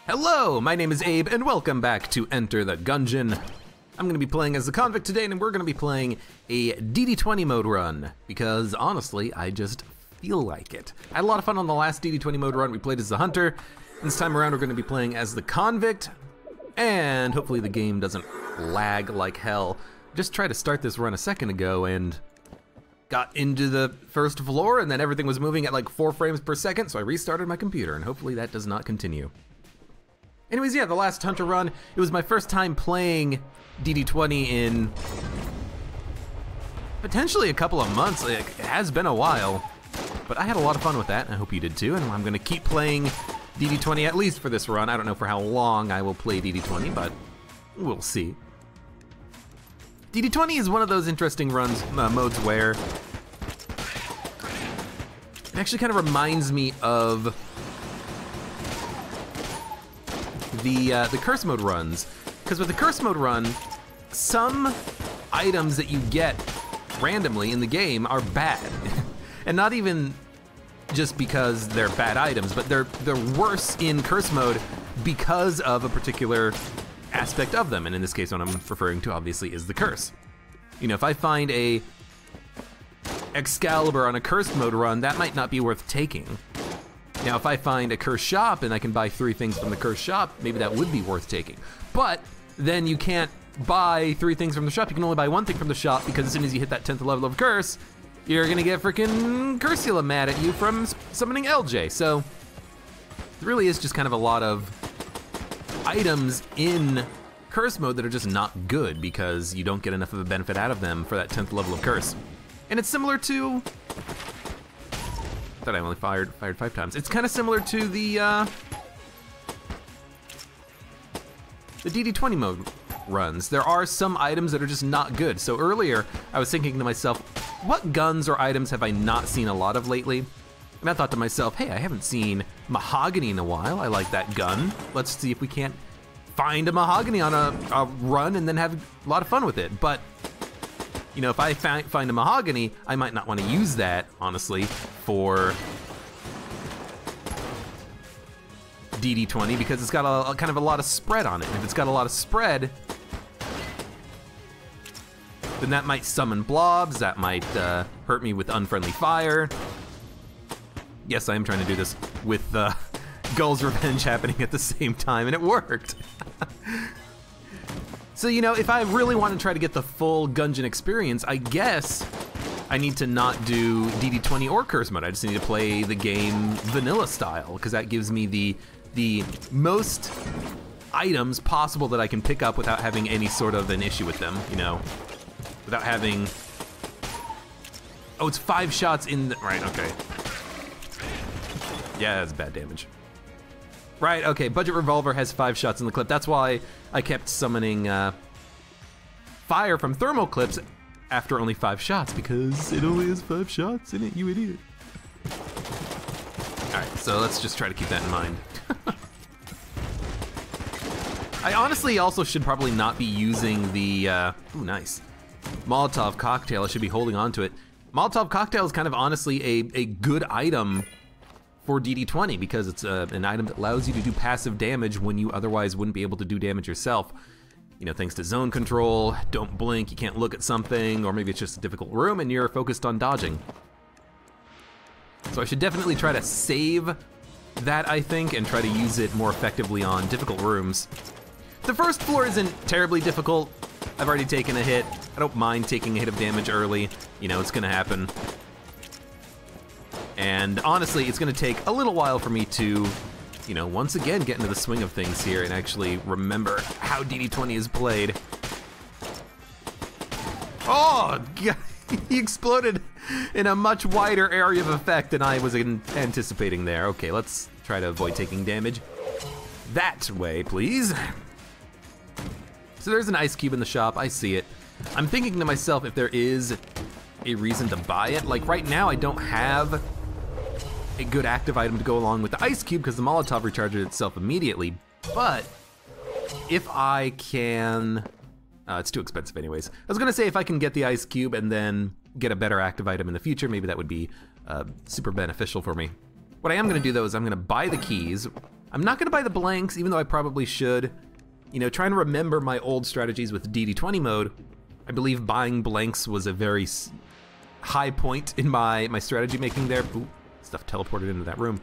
Hello, my name is Abe, and welcome back to Enter the Gungeon. I'm gonna be playing as the convict today, and we're gonna be playing a DD20 mode run, because honestly, I just feel like it. I had a lot of fun on the last DD20 mode run. We played as the hunter. This time around, we're gonna be playing as the convict, and hopefully the game doesn't lag like hell. Just tried to start this run a second ago, and got into the first floor, and then everything was moving at like 4 frames per second, so I restarted my computer, and hopefully that does not continue. Anyways, yeah, the last hunter run, it was my first time playing DD20 in potentially a couple of months. It has been a while, but I had a lot of fun with that, and I hope you did too, and I'm gonna keep playing DD20 at least for this run. I don't know for how long I will play DD20, but we'll see. DD20 is one of those interesting modes where it actually kind of reminds me of the curse mode runs, because with the curse mode run, some items that you get randomly in the game are bad, and not even just because they're bad items, but they're worse in curse mode because of a particular aspect of them, and in this case what I'm referring to obviously is the curse. You know, if I find a Excalibur on a curse mode run, that might not be worth taking. Now, if I find a cursed shop and I can buy 3 things from the cursed shop, maybe that would be worth taking. But then you can't buy 3 things from the shop. You can only buy 1 thing from the shop, because as soon as you hit that 10th level of curse, you're gonna get frickin' Cursula mad at you from summoning LJ. So it really is just kind of a lot of items in curse mode that are just not good because you don't get enough of a benefit out of them for that 10th level of curse. And it's similar to, I thought I only fired 5 times. It's kind of similar to the DD20 mode runs. There are some items that are just not good. So earlier, I was thinking to myself, what guns or items have I not seen a lot of lately? And I thought to myself, hey, I haven't seen mahogany in a while. I like that gun. Let's see if we can't find a mahogany on a run and then have a lot of fun with it. But you know, if I find a mahogany, I might not want to use that, honestly, for DD20 because it's got a kind of a lot of spread on it. And if it's got a lot of spread, then that might summon blobs, that might hurt me with unfriendly fire. Yes, I am trying to do this with Gull's Revenge happening at the same time, and it worked. So, you know, if I really want to try to get the full Gungeon experience, I guess I need to not do DD20 or curse mode. I just need to play the game vanilla style, because that gives me the most items possible that I can pick up without having any sort of an issue with them, you know? Without having... Oh, it's 5 shots in the... Right, okay. Yeah, that's bad damage. Right, okay, budget revolver has 5 shots in the clip. That's why I kept summoning fire from thermal clips after only 5 shots, because it only has 5 shots in it, you idiot. All right, so let's just try to keep that in mind. I honestly also should probably not be using the, ooh, nice. Molotov cocktail, I should be holding on to it. Molotov cocktail is kind of honestly a good item for DD20 because it's an item that allows you to do passive damage when you otherwise wouldn't be able to do damage yourself. You know, thanks to zone control, don't blink, you can't look at something, or maybe it's just a difficult room and you're focused on dodging. So I should definitely try to save that, I think, and try to use it more effectively on difficult rooms. The first floor isn't terribly difficult. I've already taken a hit. I don't mind taking a hit of damage early. You know, it's gonna happen. And honestly, it's gonna take a little while for me to, you know, once again get into the swing of things here and actually remember how DD20 is played. Oh, God, he exploded in a much wider area of effect than I was anticipating there. Okay, let's try to avoid taking damage. That way, please. So there's an ice cube in the shop, I see it. I'm thinking to myself if there is a reason to buy it. Like right now, I don't have a good active item to go along with the ice cube because the Molotov recharges itself immediately. But if I can, it's too expensive anyways. I was gonna say if I can get the ice cube and then get a better active item in the future, maybe that would be super beneficial for me. What I am gonna do though is I'm gonna buy the keys, I'm not gonna buy the blanks, even though I probably should. You know, trying to remember my old strategies with DD20 mode, I believe buying blanks was a very high point in my strategy making there. Ooh, stuff teleported into that room.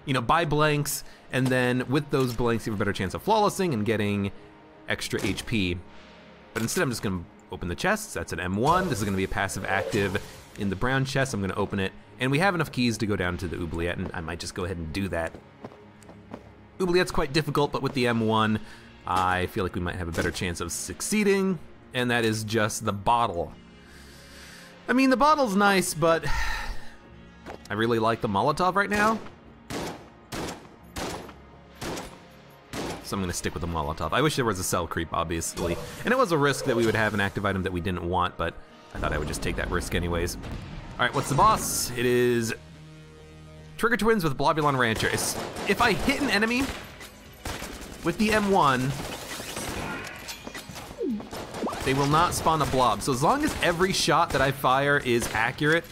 You know, buy blanks, and then with those blanks, you have a better chance of flawlessing and getting extra HP. But instead, I'm just gonna open the chests. That's an M1. This is gonna be a passive active in the brown chest. I'm gonna open it, and we have enough keys to go down to the oubliette, and I might just go ahead and do that. Oubliette's quite difficult, but with the M1, I feel like we might have a better chance of succeeding, and that is just the bottle. I mean, the bottle's nice, but I really like the Molotov right now. So I'm gonna stick with the Molotov. I wish there was a cell creep, obviously. And it was a risk that we would have an active item that we didn't want, but I thought I would just take that risk anyways. All right, what's the boss? It is Trigger Twins with Blobulon Rancher. If I hit an enemy with the M1, they will not spawn a blob. So as long as every shot that I fire is accurate,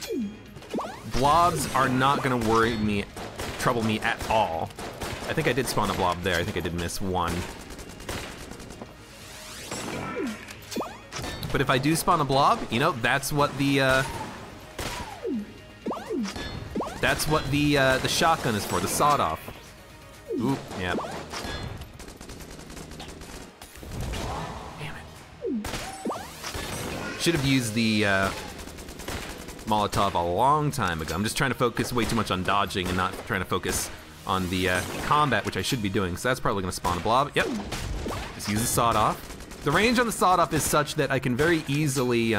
blobs are not gonna trouble me at all. I think I did spawn a blob there. I think I did miss one. But if I do spawn a blob, you know, that's what the shotgun is for, the sawed-off. Ooh, yeah. Damn it. Should have used the Molotov a long time ago. I'm just trying to focus way too much on dodging and not trying to focus on the combat, which I should be doing. So that's probably gonna spawn a blob. Yep. Just use the sawed-off. The range on the sawed-off is such that I can very easily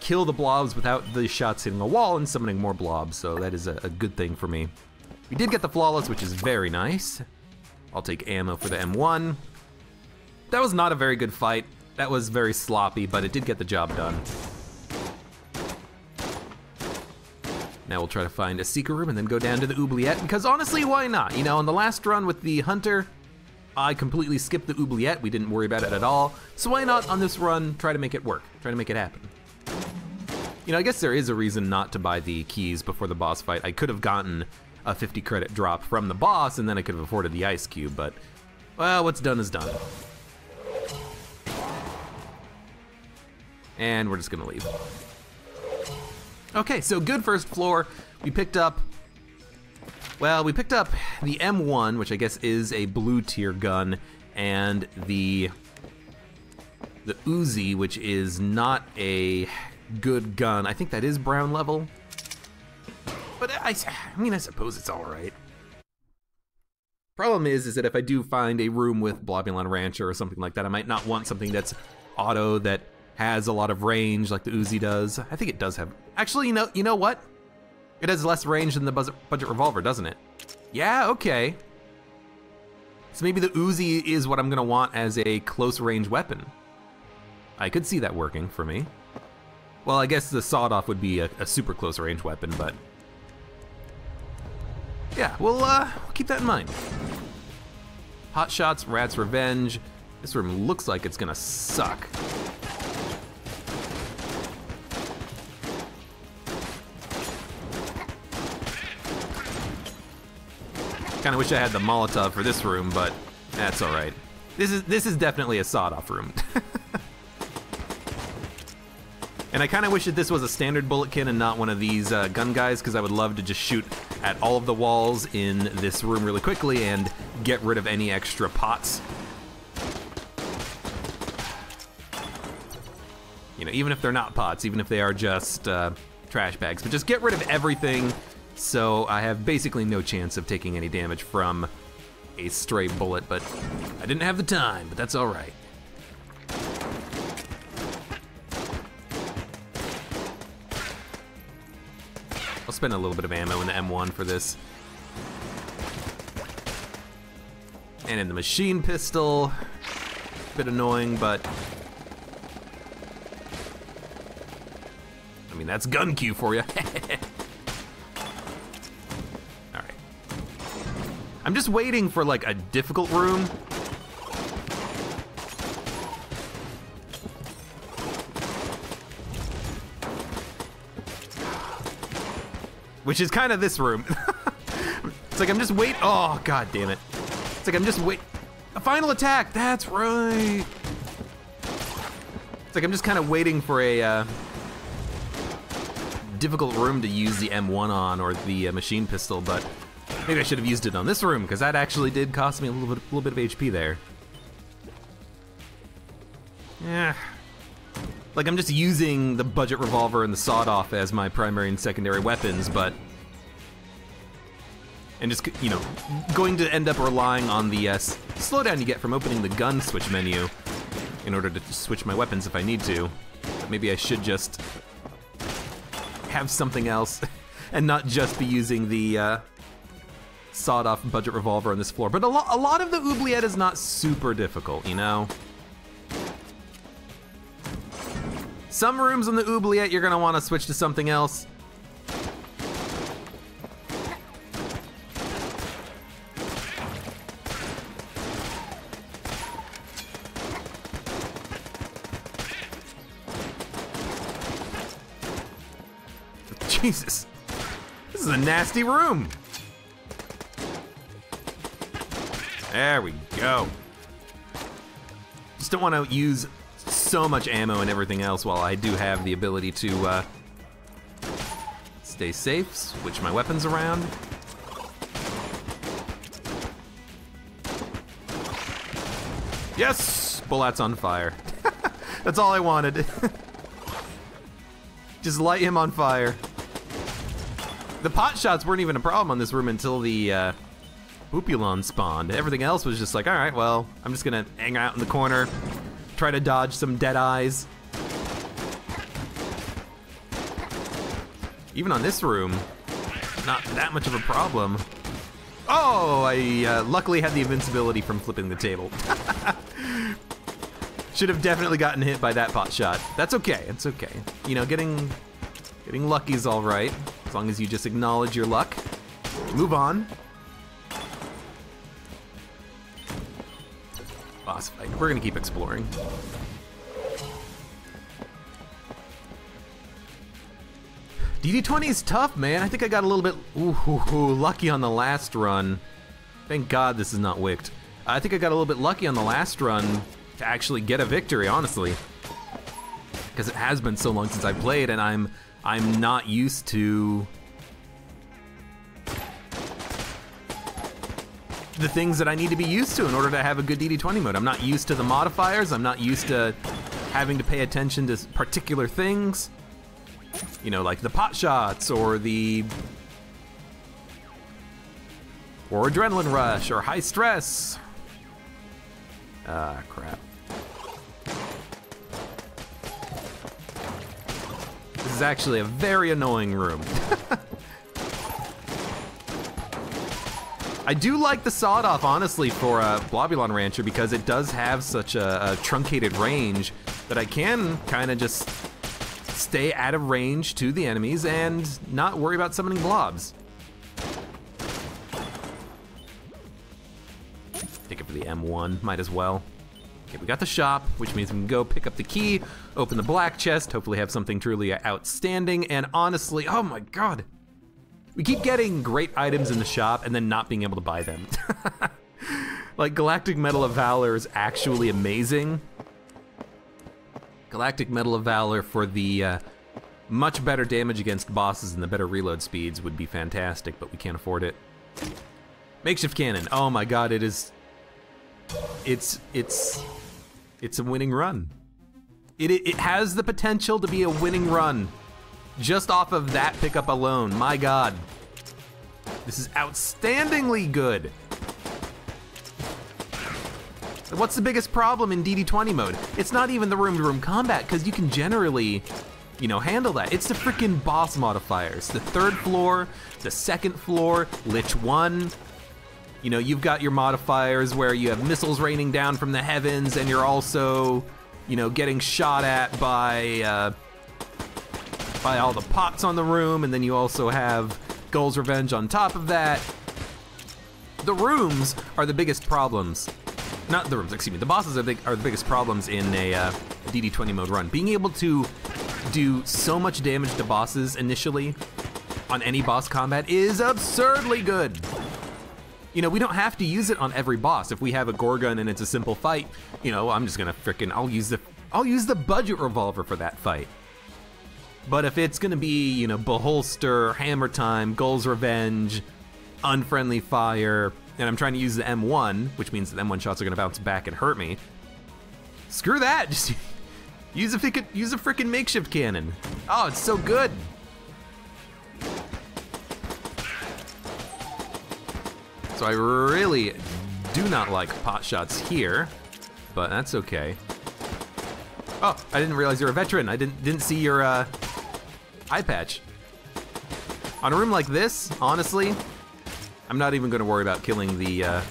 kill the blobs without the shots hitting a wall and summoning more blobs, so that is a good thing for me. We did get the flawless, which is very nice. I'll take ammo for the M1. That was not a very good fight. That was very sloppy, but it did get the job done. Now we'll try to find a secret room and then go down to the oubliette, because honestly, why not? You know, on the last run with the hunter, I completely skipped the oubliette. We didn't worry about it at all. So why not on this run try to make it work, try to make it happen? You know, I guess there is a reason not to buy the keys before the boss fight. I could have gotten a 50 credit drop from the boss, and then I could have afforded the ice cube, but, well, what's done is done. And we're just gonna leave. Okay, so good first floor. We picked up the M1, which I guess is a blue tier gun, and the Uzi, which is not a good gun. I think that is brown level. But I mean, I suppose it's all right. Problem is that if I do find a room with Blobulon Rancher or something like that, I might not want something that's auto that has a lot of range like the Uzi does. I think it does have, actually, you know what? It has less range than the budget revolver, doesn't it? Yeah, okay. So maybe the Uzi is what I'm gonna want as a close range weapon. I could see that working for me. Well, I guess the sawed-off would be a super close range weapon, but yeah, we'll keep that in mind. Hot Shots, Rat's Revenge. This room looks like it's gonna suck. Kinda wish I had the Molotov for this room, but that's all right. This is definitely a sawed-off room. And I kinda wish that this was a standard bulletkin and not one of these gun guys, because I would love to just shoot at all of the walls in this room really quickly and get rid of any extra pots. You know, even if they're not pots, even if they are just trash bags, but just get rid of everything so I have basically no chance of taking any damage from a stray bullet, but I didn't have the time, but that's all right. I'll spend a little bit of ammo in the M1 for this. And in the machine pistol, a bit annoying, but I mean, that's gun Q for you. All right. I'm just waiting for like a difficult room. which is kind of this room. It's like I'm just oh, god damn it. It's like I'm just a final attack, that's right. It's like I'm just kind of waiting for a difficult room to use the M1 on, or the machine pistol, but maybe I should have used it on this room, because that actually did cost me a little bit of HP there. Yeah. Like, I'm just using the budget revolver and the sawed-off as my primary and secondary weapons, but... And just, you know, going to end up relying on the slowdown you get from opening the gun switch menu in order to switch my weapons if I need to. But maybe I should just have something else and not just be using the sawed-off budget revolver on this floor. But a lot of the oubliette is not super difficult, you know? Some rooms on the oubliette, you're gonna wanna switch to something else. Jesus, this is a nasty room. There we go. Just don't wanna use so much ammo and everything else while I do have the ability to stay safe, switch my weapons around. Yes! Bullet's on fire. That's all I wanted. Just light him on fire. The pot shots weren't even a problem on this room until the Poopulon spawned. Everything else was just like, alright, well, I'm just gonna hang out in the corner, try to dodge some dead eyes. Even on this room, not that much of a problem. Oh, I luckily had the invincibility from flipping the table. Should have definitely gotten hit by that pot shot. That's okay, it's okay. You know, getting lucky is all right, as long as you just acknowledge your luck. Move on. Boss fight. We're gonna keep exploring. DD20 is tough, man. I think I got a little bit lucky on the last run. Thank God this is not wicked. I think I got a little bit lucky on the last run to actually get a victory, honestly, because it has been so long since I played, and I'm not used to the things that I need to be used to in order to have a good DD20 mode. I'm not used to the modifiers. I'm not used to having to pay attention to particular things, you know, like the pot shots or adrenaline rush or high stress. Ah, crap. This is actually a very annoying room. I do like the sawed-off, honestly, for a Blobulon Rancher, because it does have such a truncated range that I can kind of just stay out of range to the enemies and not worry about summoning blobs. Take it for the M1, might as well. Okay, we got the shop, which means we can go pick up the key, open the black chest, hopefully have something truly outstanding, and honestly, oh my god. We keep getting great items in the shop and then not being able to buy them. Like, Galactic Medal of Valor is actually amazing. Galactic Medal of Valor for the much better damage against bosses and the better reload speeds would be fantastic, but we can't afford it. Makeshift cannon, oh my god, it is... It's a winning run. It has the potential to be a winning run. Just off of that pickup alone, my god. This is outstandingly good. What's the biggest problem in DD20 mode? It's not even the room-to-room combat, because you can generally, you know, handle that. It's the freaking boss modifiers. The third floor, the second floor, Lich 1. You know, you've got your modifiers where you have missiles raining down from the heavens, and you're also, you know, getting shot at by all the pots on the room, and then you also have Gull's Revenge on top of that. The rooms are the biggest problems. Not the rooms, excuse me. The bosses are the biggest problems in a DD20 mode run. Being able to do so much damage to bosses initially on any boss combat is absurdly good. You know, we don't have to use it on every boss. If we have a Gorgon and it's a simple fight, you know, I'm just gonna frickin', I'll use the budget revolver for that fight. But if it's gonna be, you know, Beholster, Hammer Time, Gull's Revenge, Unfriendly Fire, and I'm trying to use the M1, which means the M1 shots are gonna bounce back and hurt me. Screw that, just use a frickin' makeshift cannon. Oh, it's so good. So I really do not like pot shots here, but that's okay. Oh, I didn't realize you're a veteran. I didn't see your eye patch. On a room like this, honestly, I'm not even gonna worry about killing the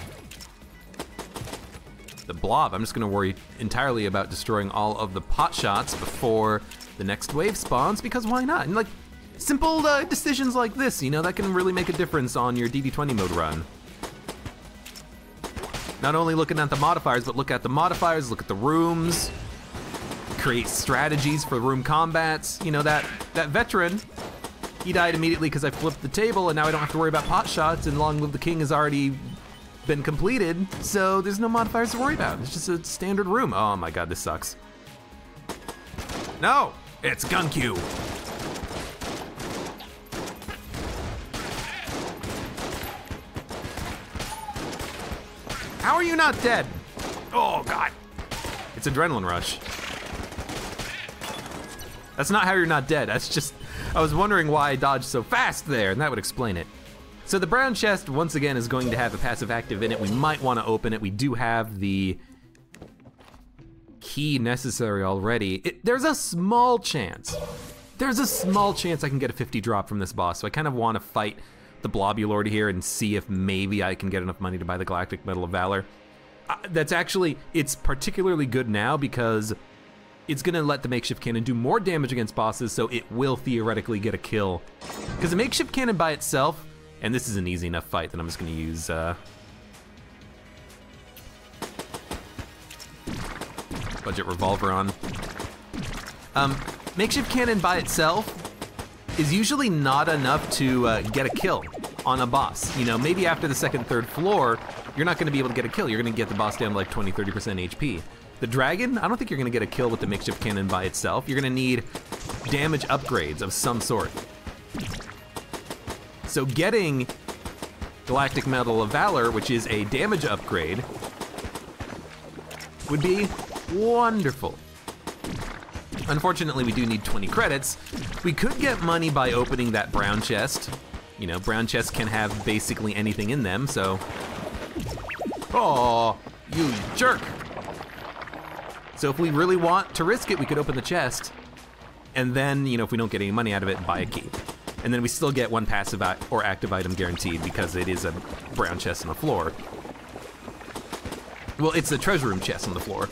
blob. I'm just gonna worry entirely about destroying all of the pot shots before the next wave spawns, because why not? And like, simple decisions like this, you know, that can really make a difference on your DD20 mode run. Not only looking at the modifiers, but look at the modifiers, look at the rooms, create strategies for room combats. You know, that veteran, he died immediately because I flipped the table, and now I don't have to worry about pot shots, and Long Live the King has already been completed, so there's no modifiers to worry about. It's just a standard room. Oh my god, this sucks. No, it's Gun-Q. How are you not dead? Oh god. It's adrenaline rush. That's not how you're not dead. That's just, I was wondering why I dodged so fast there, and that would explain it. So the brown chest, once again, is going to have a passive active in it. We might want to open it. We do have the key necessary already. There's a small chance I can get a 50 drop from this boss, so I kind of want to fight the Blobulord here and see if maybe I can get enough money to buy the Galactic Medal of Valor. It's particularly good now because it's gonna let the makeshift cannon do more damage against bosses, so it will theoretically get a kill. Because the makeshift cannon by itself, and this is an easy enough fight that I'm just gonna use budget revolver on. Makeshift cannon by itself is usually not enough to get a kill on a boss. You know, maybe after the second, third floor, you're not gonna be able to get a kill. You're gonna get the boss down to like 20, 30% HP. The dragon, I don't think you're gonna get a kill with the makeshift cannon by itself. You're gonna need damage upgrades of some sort. So getting Galactic Medal of Valor, which is a damage upgrade, would be wonderful. Unfortunately, we do need 20 credits. We could get money by opening that brown chest. You know, brown chests can have basically anything in them, so... Oh, you jerk! So if we really want to risk it, we could open the chest, and then, you know, if we don't get any money out of it, buy a key. And then we still get one passive or active item guaranteed because it is a brown chest on the floor. Well, it's a treasure room chest on the floor.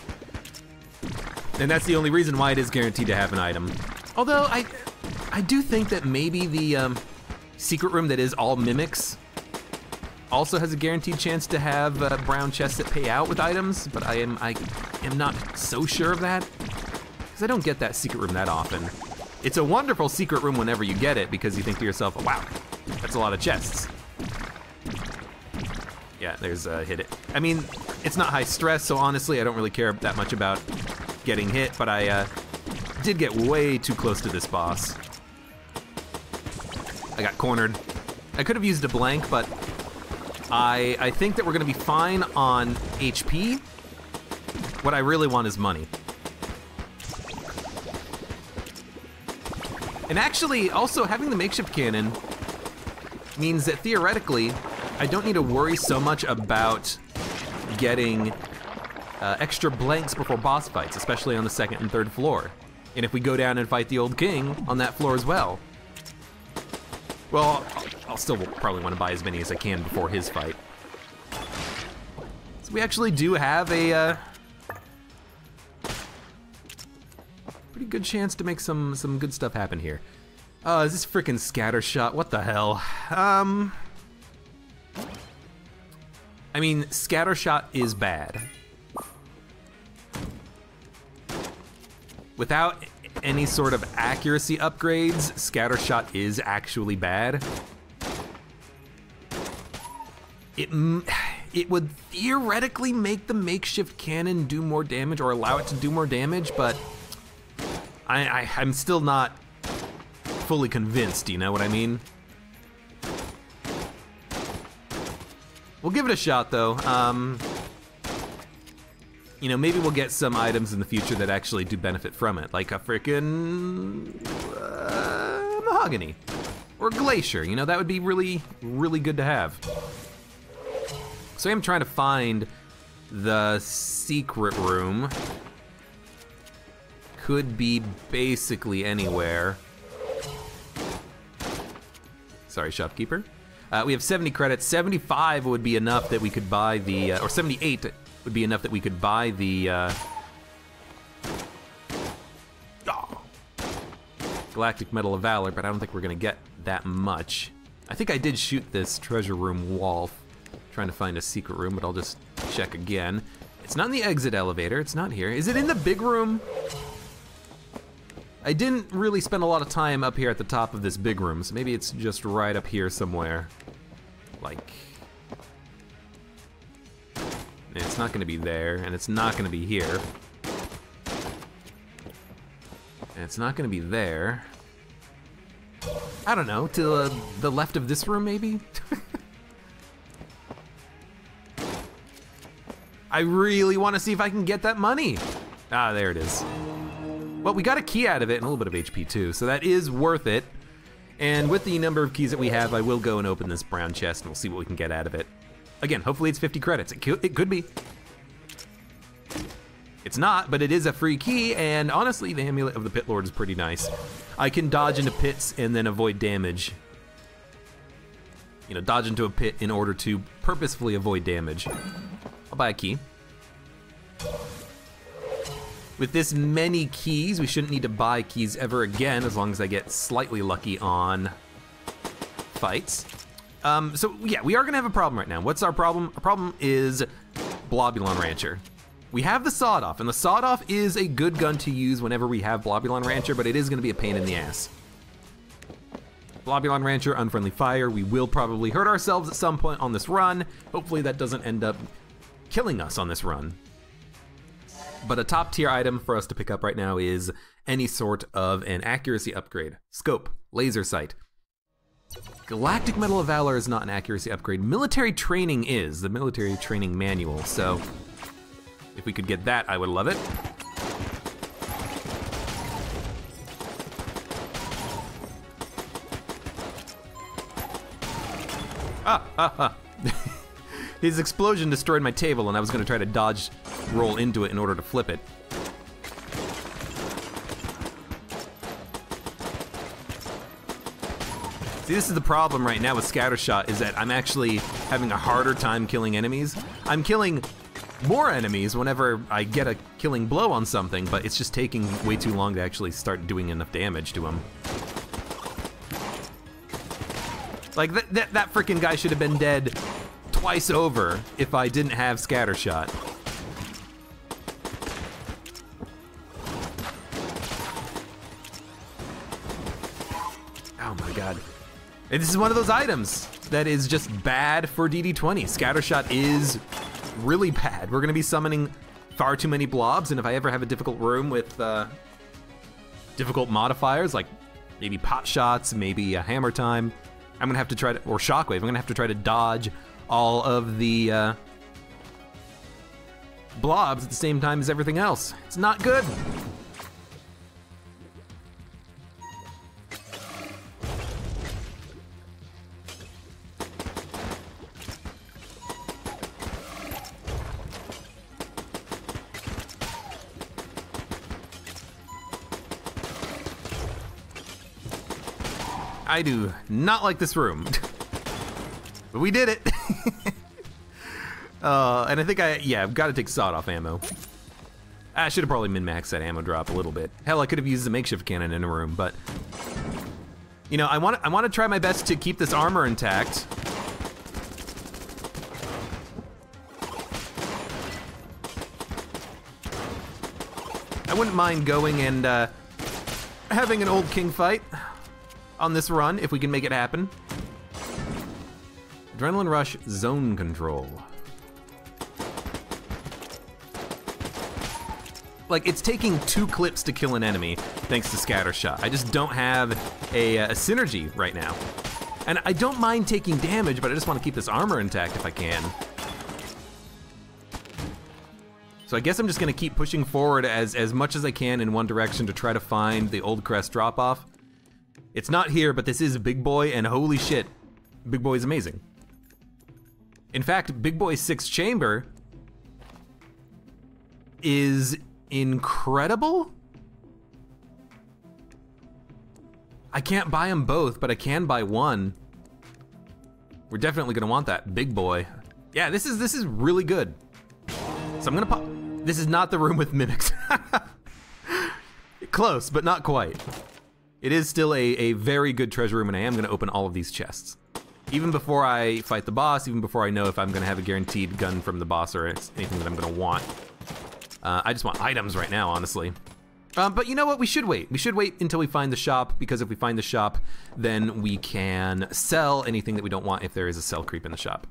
And that's the only reason why it is guaranteed to have an item. Although, I do think that maybe the secret room that is all mimics also has a guaranteed chance to have brown chests that pay out with items, but I am not so sure of that, because I don't get that secret room that often. It's a wonderful secret room whenever you get it, because you think to yourself, oh, wow, that's a lot of chests. Yeah, there's hit it. I mean, it's not high stress, so honestly, I don't really care that much about getting hit, but I did get way too close to this boss. I got cornered. I could have used a blank, but I think that we're gonna be fine on HP. What I really want is money. And actually, also having the makeshift cannon means that theoretically, I don't need to worry so much about getting extra blanks before boss fights, especially on the second and third floor. And if we go down and fight the Old King on that floor as well, well, I'll still probably want to buy as many as I can before his fight. So we actually do have a pretty good chance to make some good stuff happen here. Is this frickin' scatter shot? What the hell? I mean, scatter shot is bad. Without any sort of accuracy upgrades, Scattershot is actually bad. It would theoretically make the makeshift cannon do more damage or allow it to do more damage, but I'm still not fully convinced, you know what I mean? We'll give it a shot though. You know, maybe we'll get some items in the future that actually do benefit from it, like a frickin' mahogany or glacier. You know, that would be really, really good to have. So I'm trying to find the secret room. Could be basically anywhere. Sorry, shopkeeper. We have 70 credits. 75 would be enough that we could buy the, or 78 would be enough that we could buy the Galactic Medal of Valor, but I don't think we're gonna get that much. I think I did shoot this treasure room wall, trying to find a secret room, but I'll just check again. It's not in the exit elevator, it's not here. Is it in the big room? I didn't really spend a lot of time up here at the top of this big room, so maybe it's just right up here somewhere. Like, it's not gonna be there, and it's not gonna be here. And it's not gonna be there. I don't know, to the left of this room maybe? I really wanna see if I can get that money. Ah, there it is. Well, we got a key out of it and a little bit of HP too, so that is worth it. And with the number of keys that we have, I will go and open this brown chest and we'll see what we can get out of it. Again, hopefully it's 50 credits. It could be. It's not, but it is a free key, and honestly, the Amulet of the Pit Lord is pretty nice. I can dodge into pits and then avoid damage. You know, dodge into a pit in order to purposefully avoid damage. I'll buy a key. With this many keys, we shouldn't need to buy keys ever again, as long as I get slightly lucky on fights. So yeah, we are gonna have a problem right now. What's our problem? Our problem is Blobulon Rancher. We have the Sawed-Off, and the Sawed-Off is a good gun to use whenever we have Blobulon Rancher, but it is gonna be a pain in the ass. Blobulon Rancher, unfriendly fire. We will probably hurt ourselves at some point on this run. Hopefully that doesn't end up killing us on this run. But a top tier item for us to pick up right now is any sort of an accuracy upgrade. Scope, laser sight. Galactic Medal of Valor is not an accuracy upgrade. Military training is, the military training manual. So if we could get that, I would love it. His explosion destroyed my table, and I was gonna try to dodge roll into it in order to flip it. See, this is the problem right now with Scattershot, is that I'm actually having a harder time killing enemies. I'm killing more enemies whenever I get a killing blow on something, but it's just taking way too long to actually start doing enough damage to him. Like, that freaking guy should have been dead twice over if I didn't have Scattershot. Oh my god. And this is one of those items that is just bad for DD20. Scattershot is really bad. We're gonna be summoning far too many blobs, and if I ever have a difficult room with difficult modifiers, like maybe pot shots, maybe a hammer time, I'm gonna have to try to, or shockwave, I'm gonna have to try to dodge all of the blobs at the same time as everything else. It's not good. I do not like this room. But we did it. And I think I've got to take sawed-off ammo. I should have probably min-maxed that ammo drop a little bit. Hell, I could have used the makeshift cannon in a room, but you know, I want to try my best to keep this armor intact. I wouldn't mind going and having an old king fight on this run, if we can make it happen. Adrenaline Rush Zone Control. Like, it's taking 2 clips to kill an enemy thanks to Scatter Shot. I just don't have a synergy right now. And I don't mind taking damage, but I just want to keep this armor intact if I can. So I guess I'm just gonna keep pushing forward as much as I can in one direction to try to find the Old Crest drop-off. It's not here, but this is Big Boy, and holy shit, Big Boy is amazing. In fact, Big Boy's 6th chamber is incredible. I can't buy them both, but I can buy one. We're definitely gonna want that Big Boy. Yeah, this is really good. So I'm gonna pop. This is not the room with mimics. Close, but not quite. It is still a very good treasure room, and I am gonna open all of these chests. Even before I fight the boss, even before I know if I'm gonna have a guaranteed gun from the boss or anything that I'm gonna want. I just want items right now, honestly. But you know what, we should wait. We should wait until we find the shop, because if we find the shop, then we can sell anything that we don't want if there is a sell creep in the shop.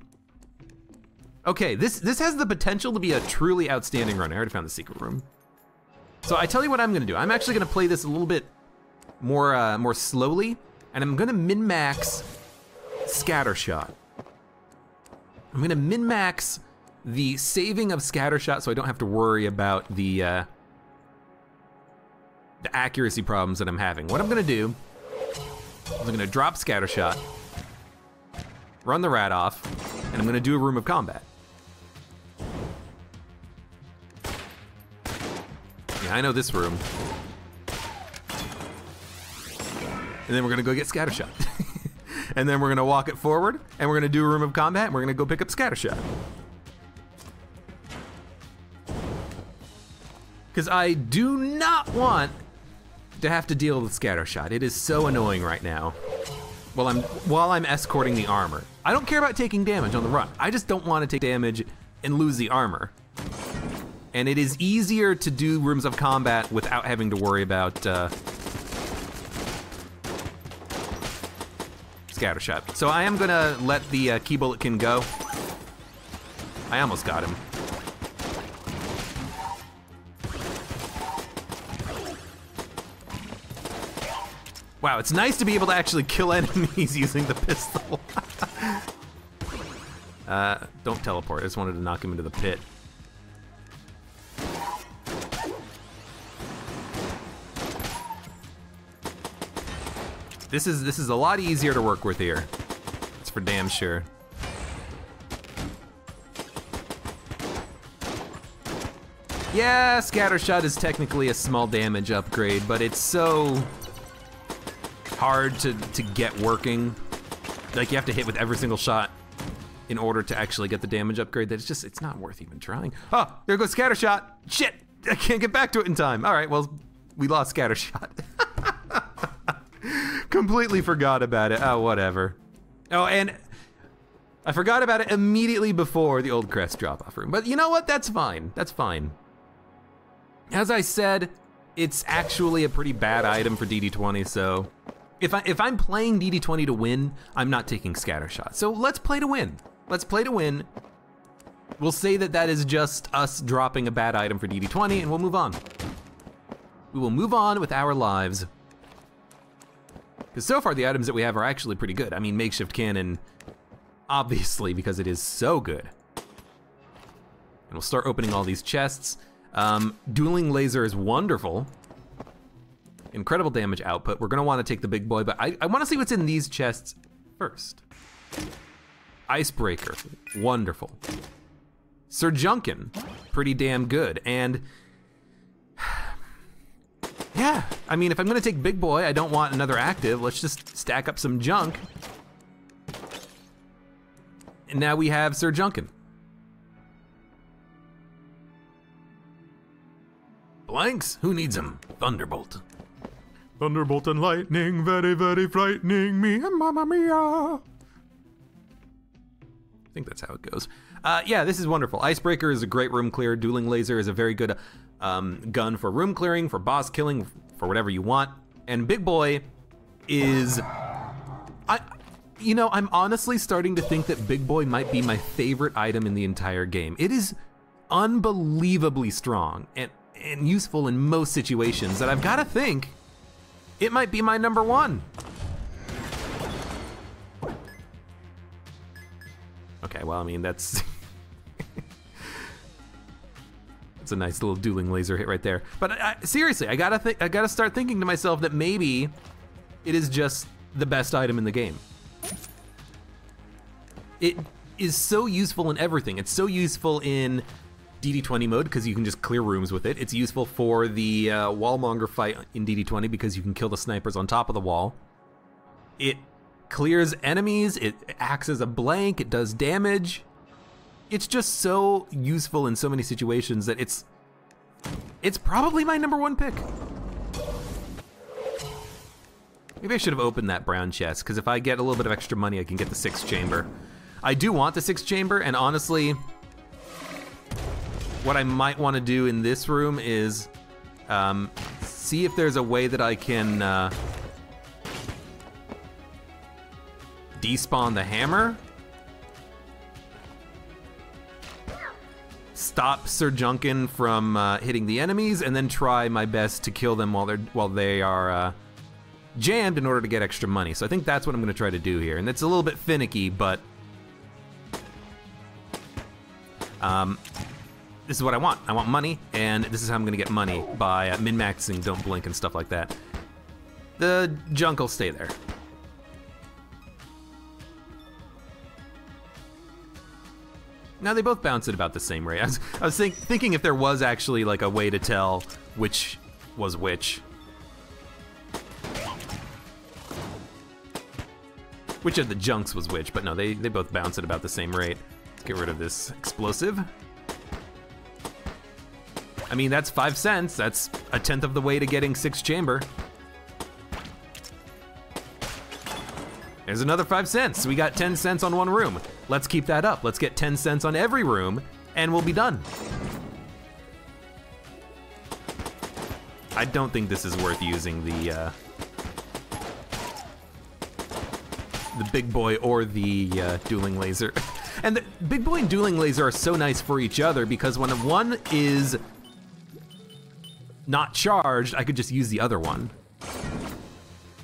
Okay, this has the potential to be a truly outstanding run. I already found the secret room. So I tell you what I'm gonna do. I'm actually gonna play this a little bit more slowly, and I'm gonna min-max Scatter Shot. I'm gonna min-max the saving of Scatter Shot so I don't have to worry about the accuracy problems that I'm having. What I'm gonna do is I'm gonna drop Scatter Shot, run the rat off, and I'm gonna do a Room of Combat. Yeah, I know this room. And then we're gonna go get Scatter Shot. And then we're gonna walk it forward, and we're gonna do a Room of Combat, and we're gonna go pick up Scatter Shot. Because I do not want to have to deal with Scatter Shot. It is so annoying right now while I'm escorting the armor. I don't care about taking damage on the run. I just don't want to take damage and lose the armor. And it is easier to do Rooms of Combat without having to worry about Scatter Shot. So I am gonna let the Key Bulletkin go. I almost got him. Wow, it's nice to be able to actually kill enemies using the pistol. Don't teleport, I just wanted to knock him into the pit. This is a lot easier to work with here. That's for damn sure. Yeah, Scatter Shot is technically a small damage upgrade, but it's so hard to get working. Like, you have to hit with every single shot in order to actually get the damage upgrade. That it's not worth even trying. Oh, there goes Scatter Shot. Shit, I can't get back to it in time. All right, well, we lost Scatter Shot. Completely forgot about it. Oh, whatever. Oh, and I forgot about it immediately before the Old Crest drop-off room. But you know what? That's fine. That's fine. As I said, it's actually a pretty bad item for DD20, so if I'm playing DD20 to win, I'm not taking Scatter Shot. So let's play to win. Let's play to win. We'll say that is just us dropping a bad item for DD20, and we'll move on. We will move on with our lives. Because so far the items that we have are actually pretty good. I mean, Makeshift Cannon, obviously, because it is so good. And we'll start opening all these chests. Dueling Laser is wonderful. Incredible damage output. We're gonna wanna take the Big Boy, but I wanna see what's in these chests first. Icebreaker, wonderful. Sir Junkin, pretty damn good. And yeah, I mean, if I'm gonna take Big Boy, I don't want another active. Let's just stack up some junk. And now we have Sir Junkin. Blanks, who needs them? Thunderbolt. Thunderbolt and lightning, very, very frightening me, mamma mia. I think that's how it goes. Yeah, this is wonderful. Icebreaker is a great room clear. Dueling Laser is a very good gun for room clearing, for boss killing, for whatever you want. And Big Boy is, I'm honestly starting to think that Big Boy might be my favorite item in the entire game. It is unbelievably strong and useful in most situations that I've gotta think it might be my number one. Okay, well, I mean, that's it's a nice little dueling laser hit right there. But seriously, I gotta start thinking to myself that maybe it is just the best item in the game. It is so useful in everything. It's so useful in DD20 mode because you can just clear rooms with it. It's useful for the wallmonger fight in DD20 because you can kill the snipers on top of the wall. It clears enemies, it acts as a blank, it does damage. It's just so useful in so many situations that it's probably my number one pick. Maybe I should have opened that brown chest, because if I get a little bit of extra money, I can get the 6th chamber. I do want the 6th chamber, and honestly, what I might want to do in this room is see if there's a way that I can despawn the hammer, stop Sir Junkin from hitting the enemies, and then try my best to kill them while they are jammed in order to get extra money. So I think that's what I'm going to try to do here, and it's a little bit finicky, but this is what I want. I want money, and this is how I'm going to get money by min-maxing Don't Blink and stuff like that. The junk will stay there. Now they both bounce at about the same rate. I was thinking if there was actually like a way to tell which was which. Which of the junks was which, but no, they both bounce at about the same rate. Let's get rid of this explosive. I mean, that's 5 cents. That's a 10th of the way to getting 6th chamber. There's another 5 cents. We got 10 cents on one room. Let's keep that up. Let's get 10 cents on every room, and we'll be done. I don't think this is worth using the Big Boy or the dueling laser. And the Big Boy and dueling laser are so nice for each other because when one is not charged, I could just use the other one.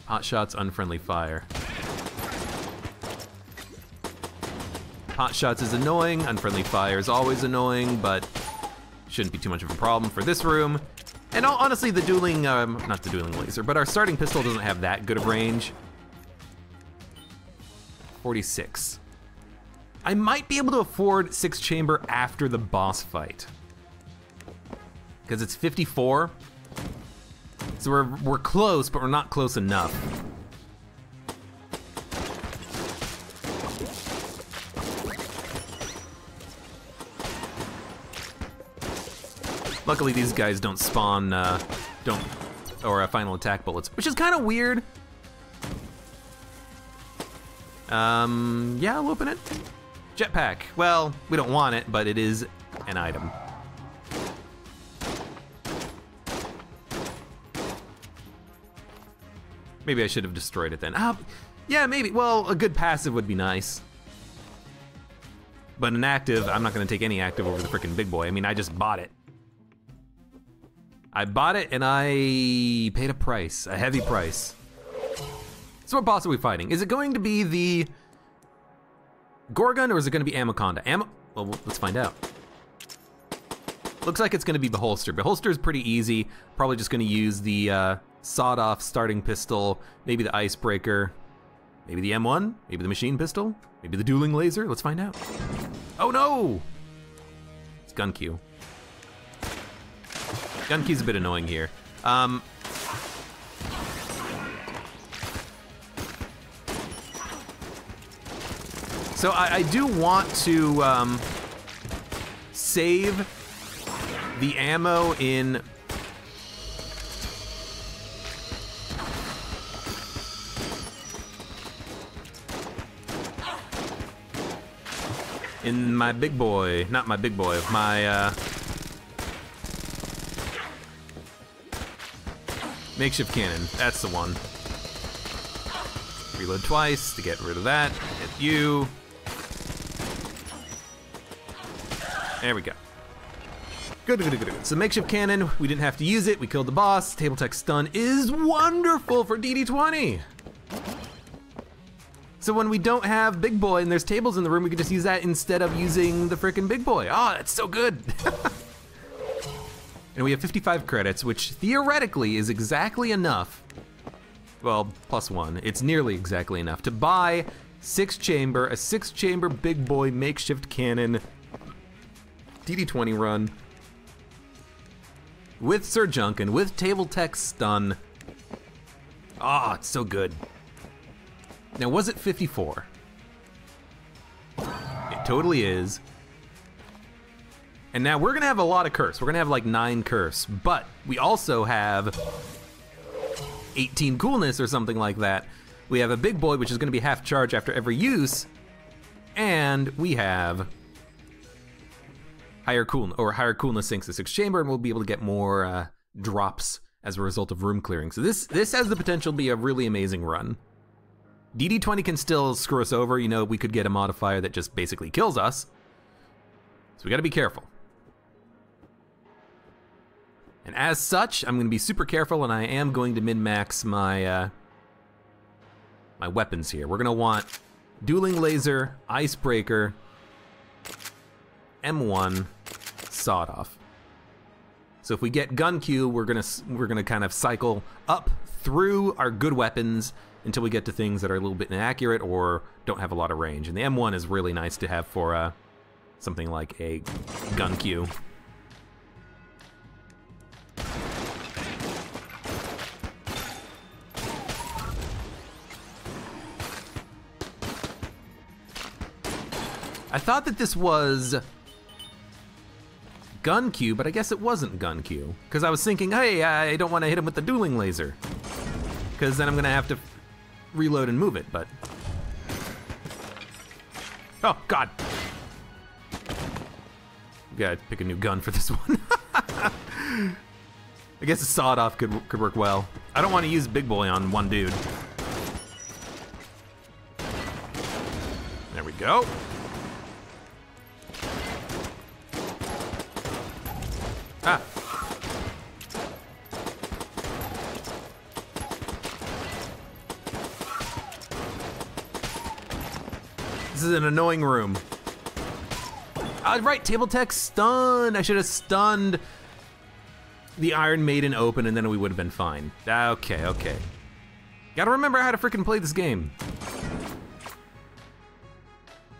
Hot shots, unfriendly fire. Hot shots is annoying, unfriendly fire is always annoying, but shouldn't be too much of a problem for this room. And honestly, the dueling, not the dueling laser, but our starting pistol doesn't have that good of range. 46. I might be able to afford 6th chamber after the boss fight. Because it's 54. So we're close, but we're not close enough. Luckily, these guys don't spawn, final attack bullets, which is kind of weird. Yeah, I'll open it. Jetpack. Well, we don't want it, but it is an item. Maybe I should have destroyed it then. Yeah, maybe. Well, a good passive would be nice. But an active, I'm not gonna take any active over the frickin' Big Boy. I mean, I just bought it. I bought it and I paid a price, a heavy price. So what boss are we fighting? Is it going to be the Gorgon or is it gonna be Anaconda? Well, let's find out. Looks like it's gonna be Beholster. Beholster is pretty easy. Probably just gonna use the sawed-off starting pistol, maybe the icebreaker, maybe the M1, maybe the machine pistol, maybe the dueling laser. Let's find out. Oh no! It's gun Q. Gun Q's a bit annoying here. So I do want to save the ammo in my Big Boy, not my Big Boy, my Makeshift cannon, that's the one. Reload twice to get rid of that. Hit you. There we go. Good, good, good, good. So makeshift cannon, we didn't have to use it. We killed the boss. Table tech stun is wonderful for DD20. So when we don't have big boy and there's tables in the room, we can just use that instead of using the frickin' big boy. Oh, that's so good. And we have 55 credits, which theoretically is exactly enough. Well, +1, it's nearly exactly enough to buy a 6-chamber big boy makeshift cannon DD20 run with Sir Junkin, with table tech stun. Ah, it's so good. Now, was it 54? It totally is. And now we're gonna have a lot of curse. We're gonna have like 9 curse, but we also have 18 coolness or something like that. We have a big boy, which is gonna be half charge after every use, and we have higher coolness sinks the 6th chamber, and we'll be able to get more drops as a result of room clearing. So this has the potential to be a really amazing run. DD20 can still screw us over. You know, we could get a modifier that just basically kills us. So we gotta be careful. And as such, I'm gonna be super careful, and I am going to min-max my my weapons here. We're gonna want dueling laser, icebreaker, M1, sawed off. So if we get gun Q, we're gonna kind of cycle up through our good weapons until we get to things that are a little bit inaccurate or don't have a lot of range. And the M1 is really nice to have for something like a gun Q. I thought that this was gun Q, but I guess it wasn't gun Q. Because I was thinking, hey, I don't want to hit him with the dueling laser. Because then I'm going to have to reload and move it, but... Oh, God. We gotta pick a new gun for this one. I guess a sawed-off could work well. I don't want to use Big Boy on one dude. There we go. Ah. This is an annoying room. Right, table tech stun. I should have stunned the Iron Maiden open and then we would have been fine. Okay, okay. Gotta remember how to freaking play this game.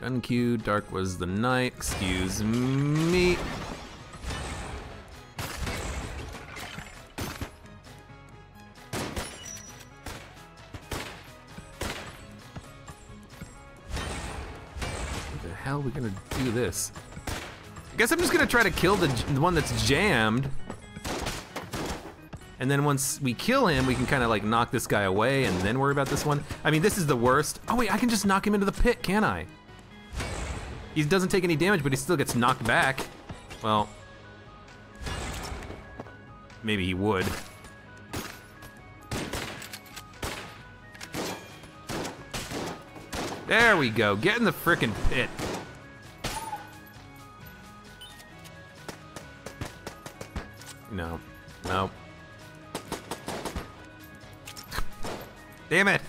Gun Q, dark was the night, excuse me. How are we gonna do this? I guess I'm just gonna try to kill the one that's jammed. And then once we kill him, we can kind of like knock this guy away and then worry about this one. I mean, this is the worst. Oh wait, I can just knock him into the pit, can I? He doesn't take any damage, but he still gets knocked back. Well, maybe he would. There we go, get in the frickin' pit. No, no. Damn it.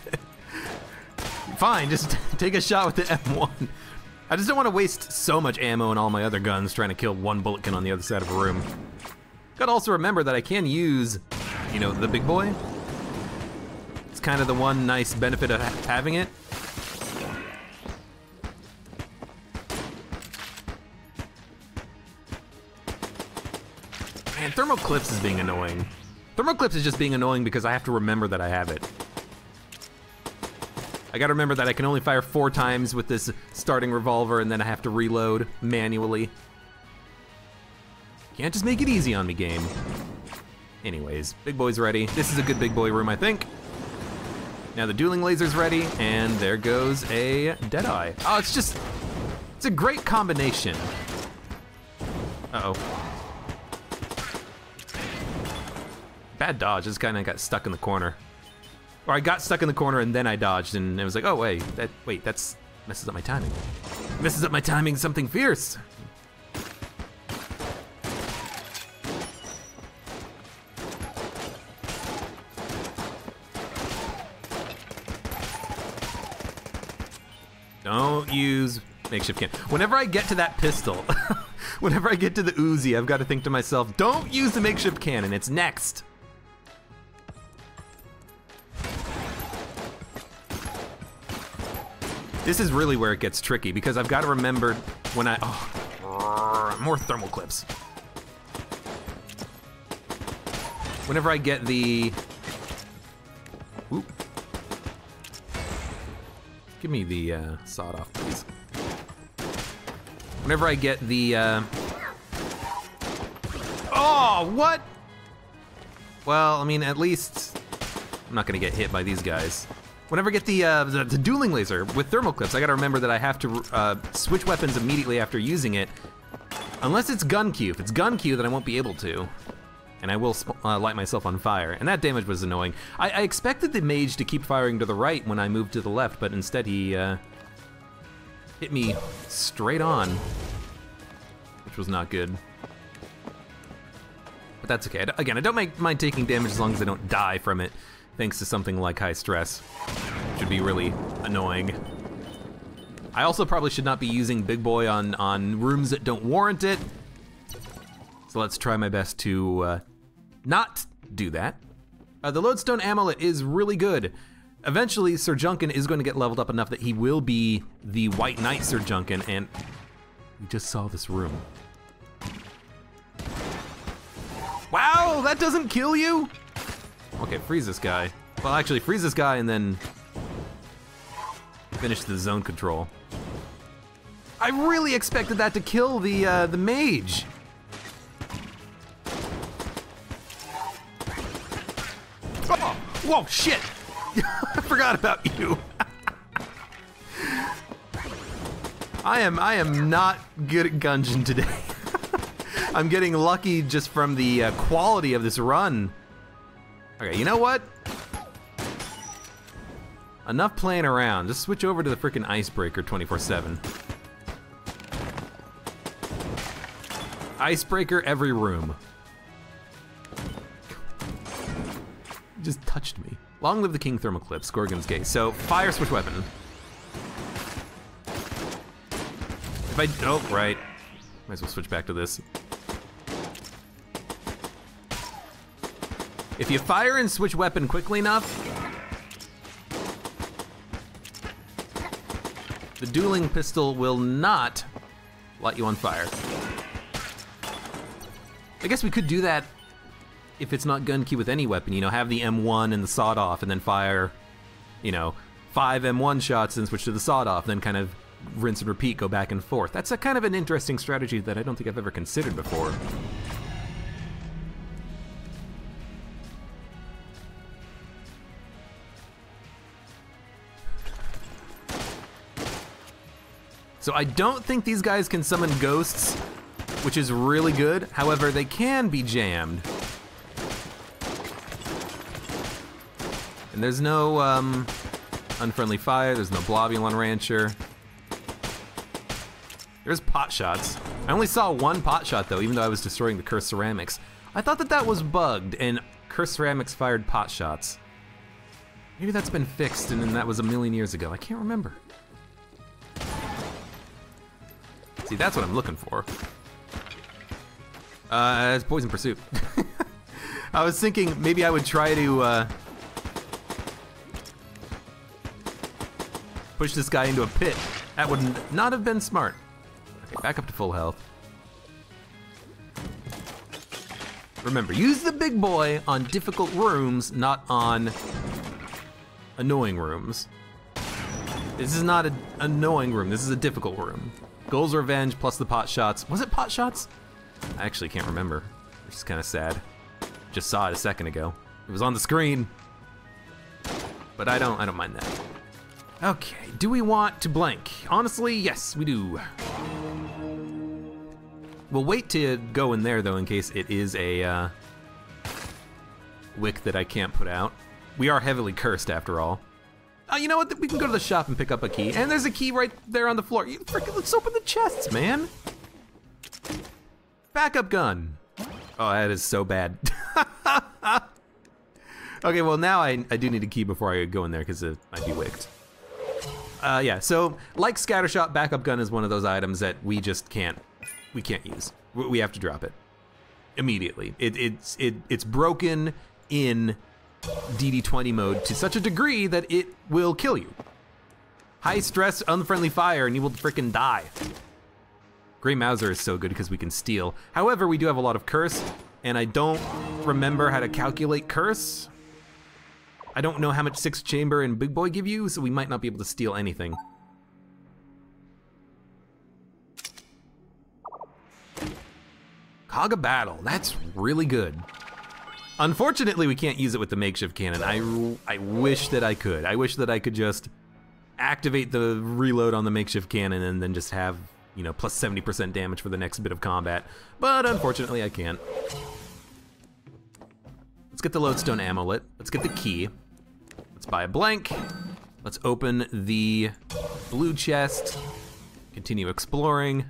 Fine, just take a shot with the M1. I just don't want to waste so much ammo in all my other guns trying to kill one bulletkin on the other side of a room. Gotta also remember that I can use, you know, the big boy. It's kind of the one nice benefit of having it. Man, thermal clips is being annoying. Thermal clips is just being annoying because I have to remember that I have it. I gotta remember that I can only fire 4 times with this starting revolver and then I have to reload manually. Can't just make it easy on me, game. Anyways, big boy's ready. This is a good big boy room, I think. Now the dueling laser's ready, and there goes a Deadeye. Oh, it's a great combination. Uh-oh. bad dodge. Just kind of got stuck in the corner. Or I got stuck in the corner and then I dodged and it was like, oh wait, that's messes up my timing. Messes up my timing something fierce. Don't use makeshift cannon. Whenever I get to that pistol, whenever I get to the Uzi, I've got to think to myself, don't use the makeshift cannon, it's next. This is really where it gets tricky because I've got to remember when more thermal clips. Whenever I get the, whoop. Give me the sawed off, please. Whenever I get the, oh, what? Well, I mean, at least I'm not gonna get hit by these guys. Whenever I get the dueling laser with thermal clips, I gotta remember that I have to switch weapons immediately after using it. Unless it's gun Q. If it's gun Q, then I won't be able to. And I will light myself on fire. And that damage was annoying. I expected the mage to keep firing to the right when I moved to the left, but instead he hit me straight on, which was not good. But that's okay. Again, I don't mind taking damage as long as I don't die from it, thanks to something like high stress, which would be really annoying. I also probably should not be using Big Boy on rooms that don't warrant it. So let's try my best to not do that. The Lodestone Amulet is really good. Eventually, Sir Junkin is going to get leveled up enough that he will be the White Knight Sir Junkin, and we just saw this room. Wow, that doesn't kill you? Okay, freeze this guy. Well, actually, freeze this guy and then finish the zone control. I really expected that to kill the mage. Oh, whoa, shit! I forgot about you. I am not good at Gungeon today. I'm getting lucky just from the quality of this run. Okay, you know what? Enough playing around. Just switch over to the frickin' Icebreaker 24/7. Icebreaker every room. Just touched me. Long live the King Thermal Clip, Scorgon's Gate. So, fire switch weapon. If I, oh, right. Might as well switch back to this. If you fire and switch weapon quickly enough, the dueling pistol will not light you on fire. I guess we could do that if it's not gun key with any weapon, you know, have the M1 and the sawed off and then fire, you know, 5 M1 shots and switch to the sawed off, then kind of rinse and repeat, go back and forth. That's a kind of an interesting strategy that I don't think I've ever considered before. So I don't think these guys can summon ghosts, which is really good. However, they can be jammed. And there's no unfriendly fire, there's no Blobulon Rancher. There's pot shots. I only saw one pot shot though, even though I was destroying the cursed ceramics. I thought that that was bugged and cursed ceramics fired pot shots. Maybe that's been fixed and then that was a million years ago. I can't remember. See, that's what I'm looking for. It's Poison Pursuit. I was thinking maybe I would try to push this guy into a pit. That would not have been smart. Okay, back up to full health. Remember, use the big boy on difficult rooms, not on annoying rooms. This is not an annoying room, this is a difficult room. Goal's Revenge plus the pot shots. Was it pot shots? I actually can't remember, which is kind of sad. Just saw it a second ago. It was on the screen. But I don't mind that. Okay, do we want to blank? Honestly, yes, we do. We'll wait to go in there though in case it is a wick that I can't put out. We are heavily cursed after all. You know what? We can go to the shop and pick up a key. And there's a key right there on the floor. Let's open the chests, man. Backup gun. Oh, that is so bad. Okay, well now I do need a key before I go in there because it might be wicked. Yeah, so like Scattershot, backup gun is one of those items that we just can't use. We have to drop it immediately. It's broken in DD20 mode to such a degree that it will kill you. High stress, unfriendly fire, and you will frickin' die. Grey Mauser is so good because we can steal. However, we do have a lot of curse, and I don't remember how to calculate curse. I don't know how much 6th Chamber and Big Boy give you, so we might not be able to steal anything. Cog of Battle, that's really good. Unfortunately, we can't use it with the makeshift cannon. I wish that I could. I wish that I could just activate the reload on the makeshift cannon and then just have, you know, plus 70% damage for the next bit of combat. But unfortunately, I can't. Let's get the lodestone amulet. Let's get the key. Let's buy a blank. Let's open the blue chest. Continue exploring.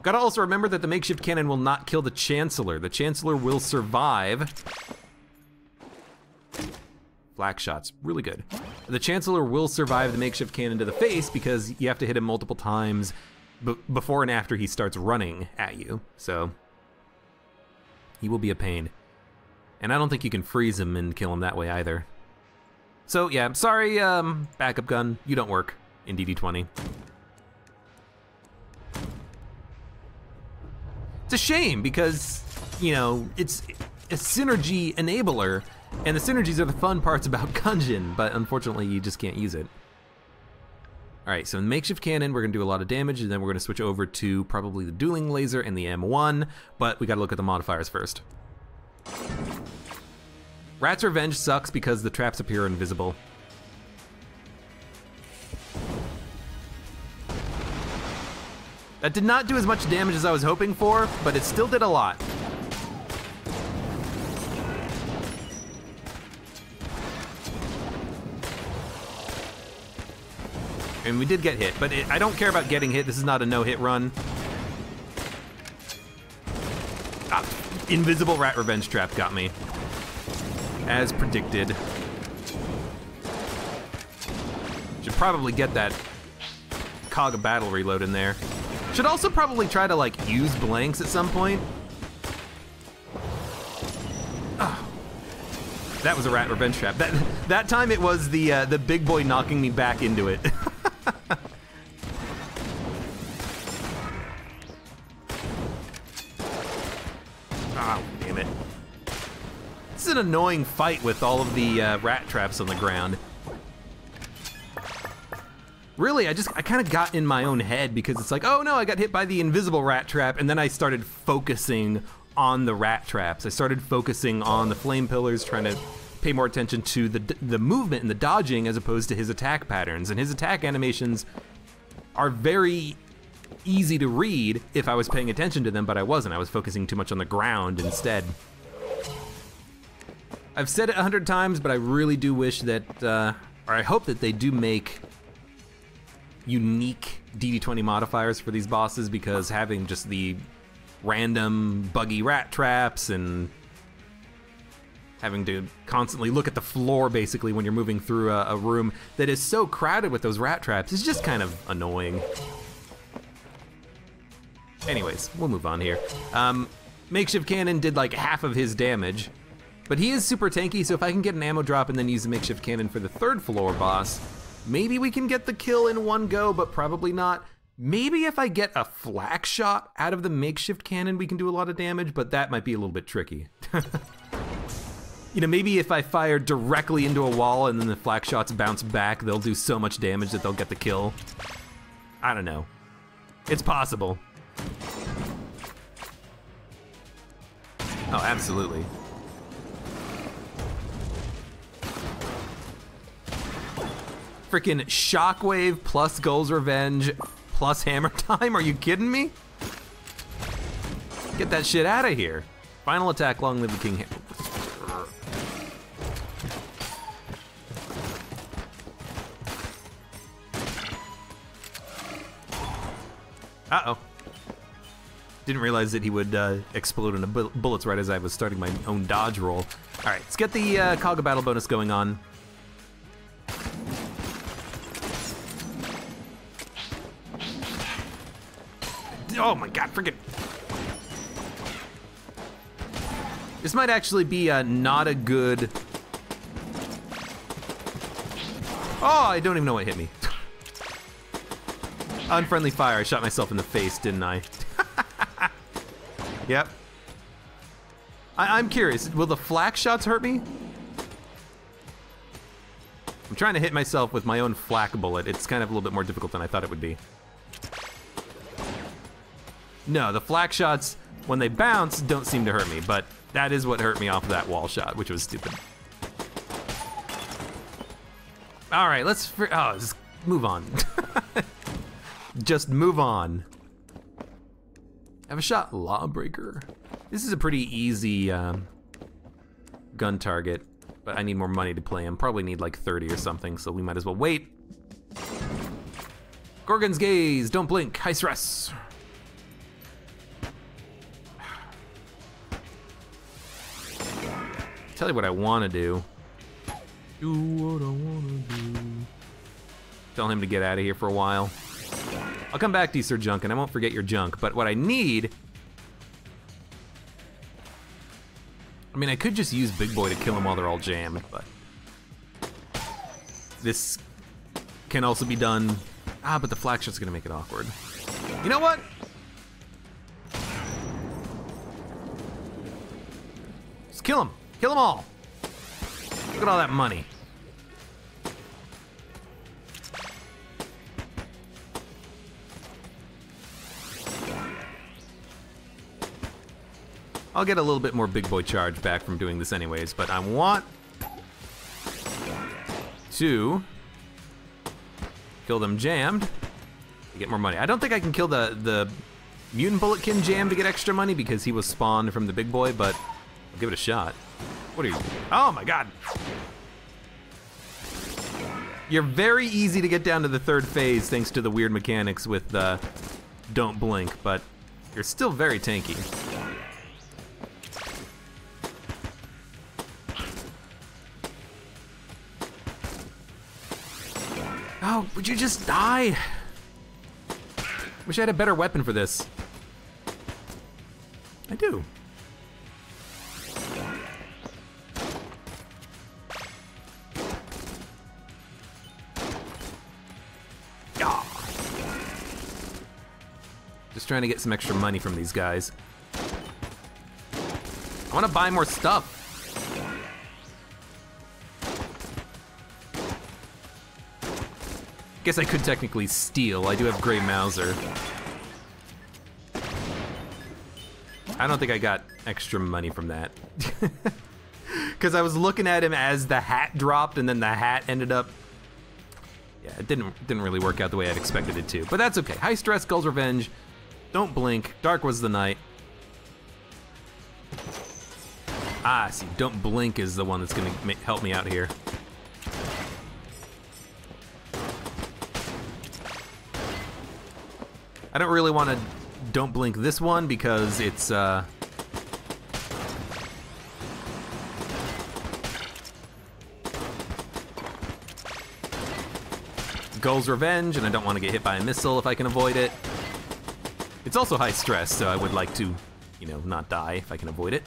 Gotta also remember that the makeshift cannon will not kill the Chancellor. The Chancellor will survive. Flak shots, really good. The Chancellor will survive the makeshift cannon to the face because you have to hit him multiple times before and after he starts running at you. So he will be a pain. And I don't think you can freeze him and kill him that way either. So yeah, sorry, backup gun, you don't work in DD20. It's a shame because, you know, it's a synergy enabler, and the synergies are the fun parts about Gungeon, but unfortunately you just can't use it. All right, so in the makeshift cannon, we're gonna do a lot of damage, and then we're gonna switch over to probably the dueling laser and the M1, but we gotta look at the modifiers first. Rat's Revenge sucks because the traps appear invisible. That did not do as much damage as I was hoping for, but it still did a lot. And we did get hit, but I don't care about getting hit. This is not a no-hit run. Ah, invisible Rat Revenge trap got me. As predicted. Should probably get that Cog of Battle reload in there. Should also probably try to like use blanks at some point. Oh, that was a Rat Revenge trap. That time it was the big boy knocking me back into it. Oh, damn it. This is an annoying fight with all of the rat traps on the ground. Really, I kind of got in my own head because it's like, oh no, I got hit by the invisible rat trap, and then I started focusing on the rat traps. I started focusing on the flame pillars, trying to pay more attention to the movement and the dodging as opposed to his attack patterns. And his attack animations are very easy to read if I was paying attention to them, but I wasn't. I was focusing too much on the ground instead. I've said it 100 times, but I really do wish that, or I hope that they do make unique DD20 modifiers for these bosses, because having just the random buggy rat traps and having to constantly look at the floor basically when you're moving through a room that is so crowded with those rat traps is just kind of annoying. Anyways, we'll move on here. Makeshift cannon did like half of his damage, but he is super tanky, so if I can get an ammo drop and then use the makeshift cannon for the 3rd floor boss, maybe we can get the kill in one go, but probably not. Maybe if I get a flak shot out of the makeshift cannon, we can do a lot of damage, but that might be a little bit tricky. You know, maybe if I fire directly into a wall and then the flak shots bounce back, they'll do so much damage that they'll get the kill. I don't know. It's possible. Oh, absolutely. Freaking Shockwave plus Gull's Revenge plus Hammer Time? Are you kidding me? Get that shit out of here. Final attack, long live the king. Uh-oh. Didn't realize that he would explode into bullets right as I was starting my own dodge roll. All right, let's get the Cog of Battle bonus going on. Oh my god, freaking. This might actually be not a good... Oh, I don't even know what hit me. Unfriendly fire, I shot myself in the face, didn't I? Yep. I'm curious, will the flak shots hurt me? I'm trying to hit myself with my own flak bullet. It's kind of a little bit more difficult than I thought it would be. No, the flak shots, when they bounce, don't seem to hurt me, but that is what hurt me off of that wall shot, which was stupid. All right, let's just move on. Just move on. Have a shot, Lawbreaker. This is a pretty easy gun target, but I need more money to play him. Probably need like 30 or something, so we might as well wait. Gorgon's Gaze, don't blink, high stress. Tell you what I want to do. Do what I want to do. Tell him to get out of here for a while. I'll come back to you, Sir Junk, and I won't forget your junk, but what I need... I mean, I could just use Big Boy to kill them while they're all jammed, but... This can also be done... Ah, but the flak shot's gonna make it awkward. You know what? Just kill them. Kill them all. Look at all that money. I'll get a little bit more Big Boy charge back from doing this anyways, but I want to kill them jammed to get more money. I don't think I can kill the Mutant Bulletkin jam to get extra money because he was spawned from the Big Boy, but I'll give it a shot. What are you? Oh my god. You're very easy to get down to the third phase thanks to the weird mechanics with don't blink, but you're still very tanky. Oh, would you just die? Wish I had a better weapon for this. I do. Yeah. Just trying to get some extra money from these guys. I want to buy more stuff. Guess I could technically steal. I do have Grey Mauser. I don't think I got extra money from that. Because I was looking at him as the hat dropped and then the hat ended up... Yeah, it didn't really work out the way I'd expected it to. But that's okay. High Stress, Gull's Revenge, Don't Blink, Dark Was the Night. Ah, see, Don't Blink is the one that's gonna help me out here. I don't really want to Don't Blink this one because it's Gull's Revenge, and I don't want to get hit by a missile if I can avoid it. It's also high stress, so I would like to, you know, not die if I can avoid it.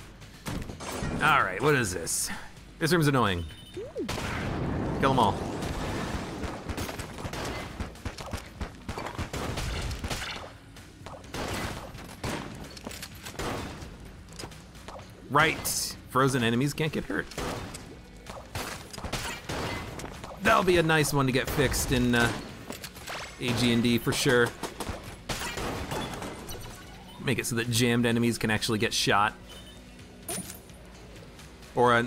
All right, what is this? This room's annoying. Kill them all. Right, frozen enemies can't get hurt. That'll be a nice one to get fixed in AG&D for sure. Make it so that jammed enemies can actually get shot. Or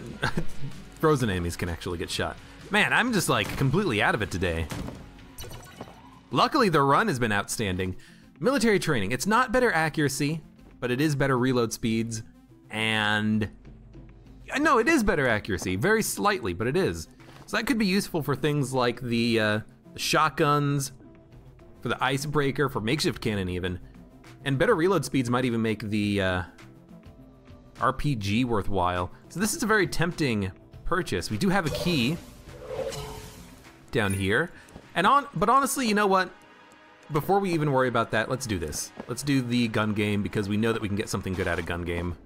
frozen enemies can actually get shot. Man, I'm just like completely out of it today. Luckily, the run has been outstanding. Military training, it's not better accuracy, but it is better reload speeds. And no, it is better accuracy, very slightly, but it is. So that could be useful for things like the shotguns, for the icebreaker, for makeshift cannon even. And better reload speeds might even make the RPG worthwhile. So this is a very tempting purchase. We do have a key down here. But honestly, you know what? Before we even worry about that, let's do this. Let's do the gun game because we know that we can get something good out of gun game.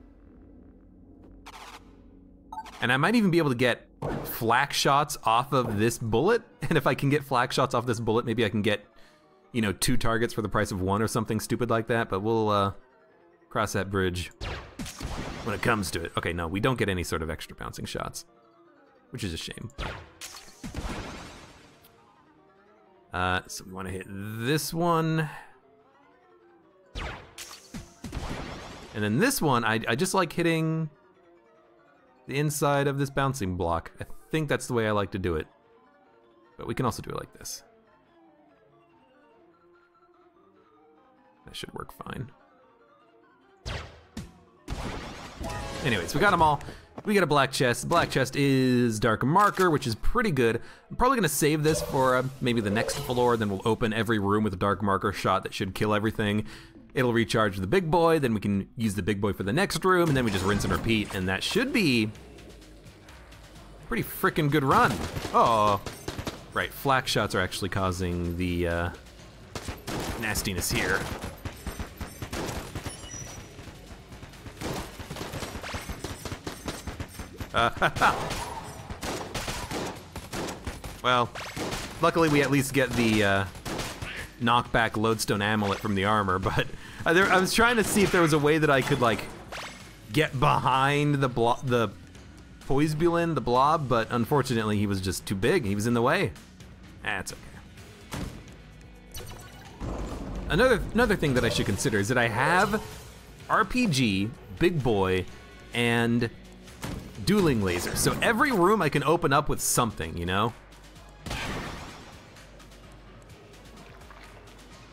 And I might even be able to get flak shots off of this bullet. And if I can get flak shots off this bullet, maybe I can get, you know, 2 targets for the price of 1 or something stupid like that. But we'll cross that bridge when it comes to it. Okay, no, we don't get any sort of extra bouncing shots, which is a shame. So we want to hit this one. And then this one, I just like hitting the inside of this bouncing block. I think that's the way I like to do it. But we can also do it like this. That should work fine. Anyways, we got them all. We got a black chest. The black chest is dark marker, which is pretty good. I'm probably gonna save this for maybe the next floor, then we'll open every room with a dark marker shot that should kill everything. It'll recharge the big boy, then we can use the big boy for the next room, and then we just rinse and repeat, and that should be a pretty freaking good run. Oh, right, flak shots are actually causing the nastiness here. Well, luckily we at least get the knockback lodestone amulet from the armor, but I was trying to see if there was a way that I could like get behind the Poisbulin, the blob, but unfortunately he was just too big. He was in the way. That's okay. Another thing that I should consider is that I have RPG, big boy, and dueling laser. So every room I can open up with something, you know?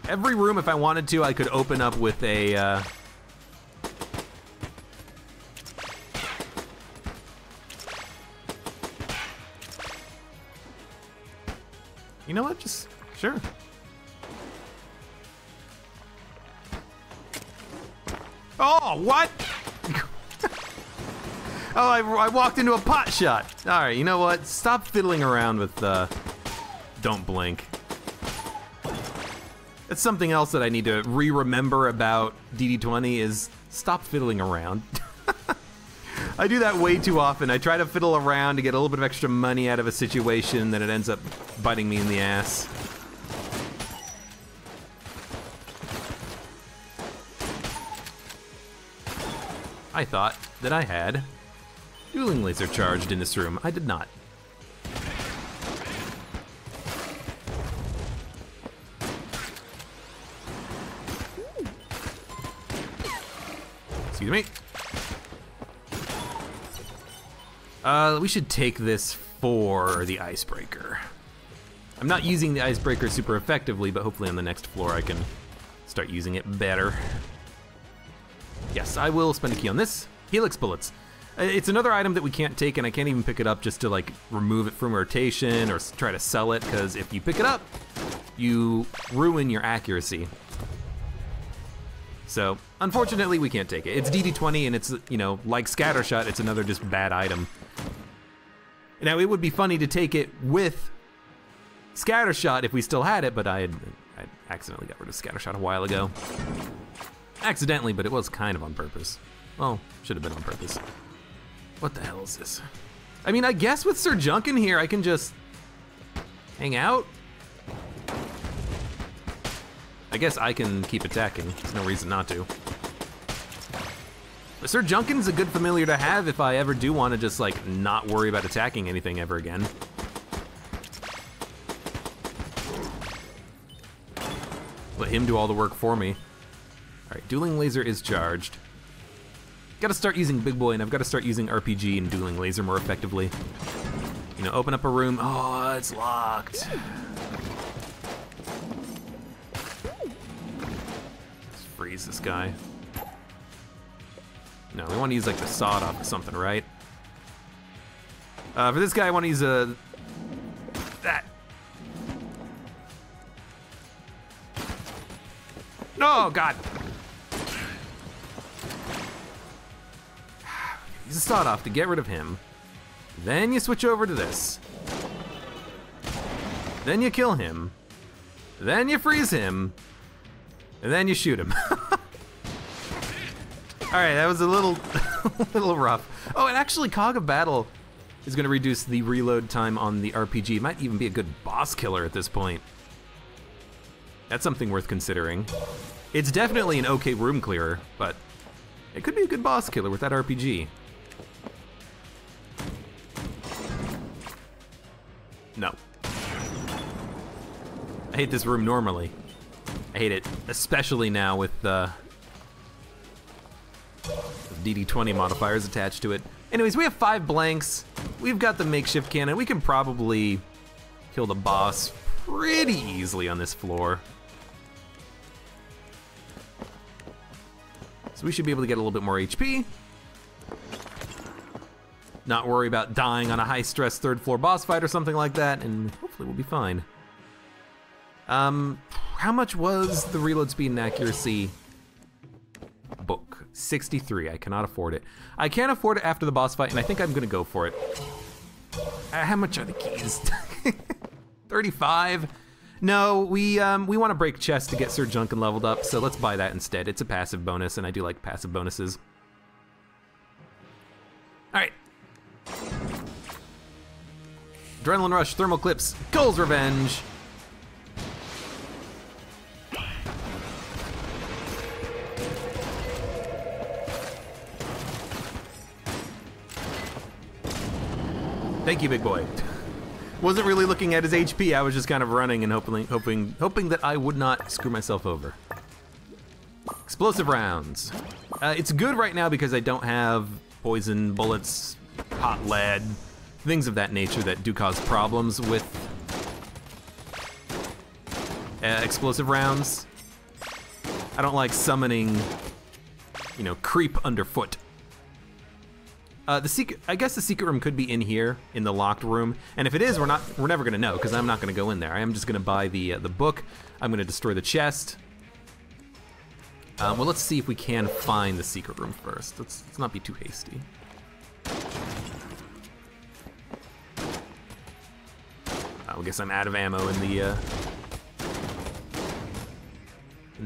Every room, if I wanted to, I could open up with a, you know what, just, sure. Oh, what? Oh, I walked into a pot shot. All right, you know what? Stop fiddling around with don't blink. That's something else that I need to re-remember about DD20 is stop fiddling around. I do that way too often. I try to fiddle around to get a little bit of extra money out of a situation, then it ends up biting me in the ass. I thought that I had dueling laser charged in this room. I did not. Excuse me. We should take this for the icebreaker. I'm not using the icebreaker super effectively, but hopefully on the next floor I can start using it better. Yes, I will spend a key on this. Helix bullets. It's another item that we can't take, and I can't even pick it up just to like remove it from rotation or try to sell it, because if you pick it up, you ruin your accuracy. So, unfortunately, we can't take it. It's DD20, and it's, you know, like Scattershot, it's another just bad item. Now, it would be funny to take it with Scattershot if we still had it, but I accidentally got rid of Scattershot a while ago. Accidentally, but it was kind of on purpose. Well, should have been on purpose. What the hell is this? I mean, I guess with Sir Junkin here, I can just hang out. I guess I can keep attacking. There's no reason not to. But Sir Junkin's a good familiar to have if I ever do want to just like not worry about attacking anything ever again. Let him do all the work for me. All right, dueling laser is charged. Gotta start using big boy, and I've got to start using RPG and dueling laser more effectively. You know, open up a room. Oh, it's locked. Let's freeze this guy. No, we want to use like the sawed off or something, right? For this guy, I want to use that. Oh, God. Use a sawed off to get rid of him. Then you switch over to this. Then you kill him. Then you freeze him. And then you shoot him. Alright, that was a little, a little rough. Oh, and actually Cog of Battle is gonna reduce the reload time on the RPG. It might even be a good boss killer at this point. That's something worth considering. It's definitely an okay room clearer, but it could be a good boss killer with that RPG. No. I hate this room normally. I hate it, especially now with DD20 modifiers attached to it. Anyways, we have 5 blanks. We've got the makeshift cannon. We can probably kill the boss pretty easily on this floor. So we should be able to get a little bit more HP. Not worry about dying on a high-stress 3rd floor boss fight or something like that, and hopefully we'll be fine. How much was the reload speed and accuracy book? 63, I cannot afford it. I can't afford it after the boss fight, and I think I'm gonna go for it. How much are the keys? 35? No, we wanna break chests to get Sir Junkin leveled up, so let's buy that instead. It's a passive bonus, and I do like passive bonuses. All right. Adrenaline Rush, Thermal Clips, Gull's Revenge. Thank you, big boy. Wasn't really looking at his HP, I was just kind of running and hoping that I would not screw myself over. Explosive rounds. It's good right now because I don't have poison, bullets, hot lead, things of that nature that do cause problems with explosive rounds. I don't like summoning, you know, creep underfoot. I guess the secret room could be in here, in the locked room. And if it is, we're never gonna know, because I'm not gonna go in there. I am just gonna buy the book. I'm gonna destroy the chest. Well, let's see if we can find the secret room first. Let's not be too hasty. I guess I'm out of ammo in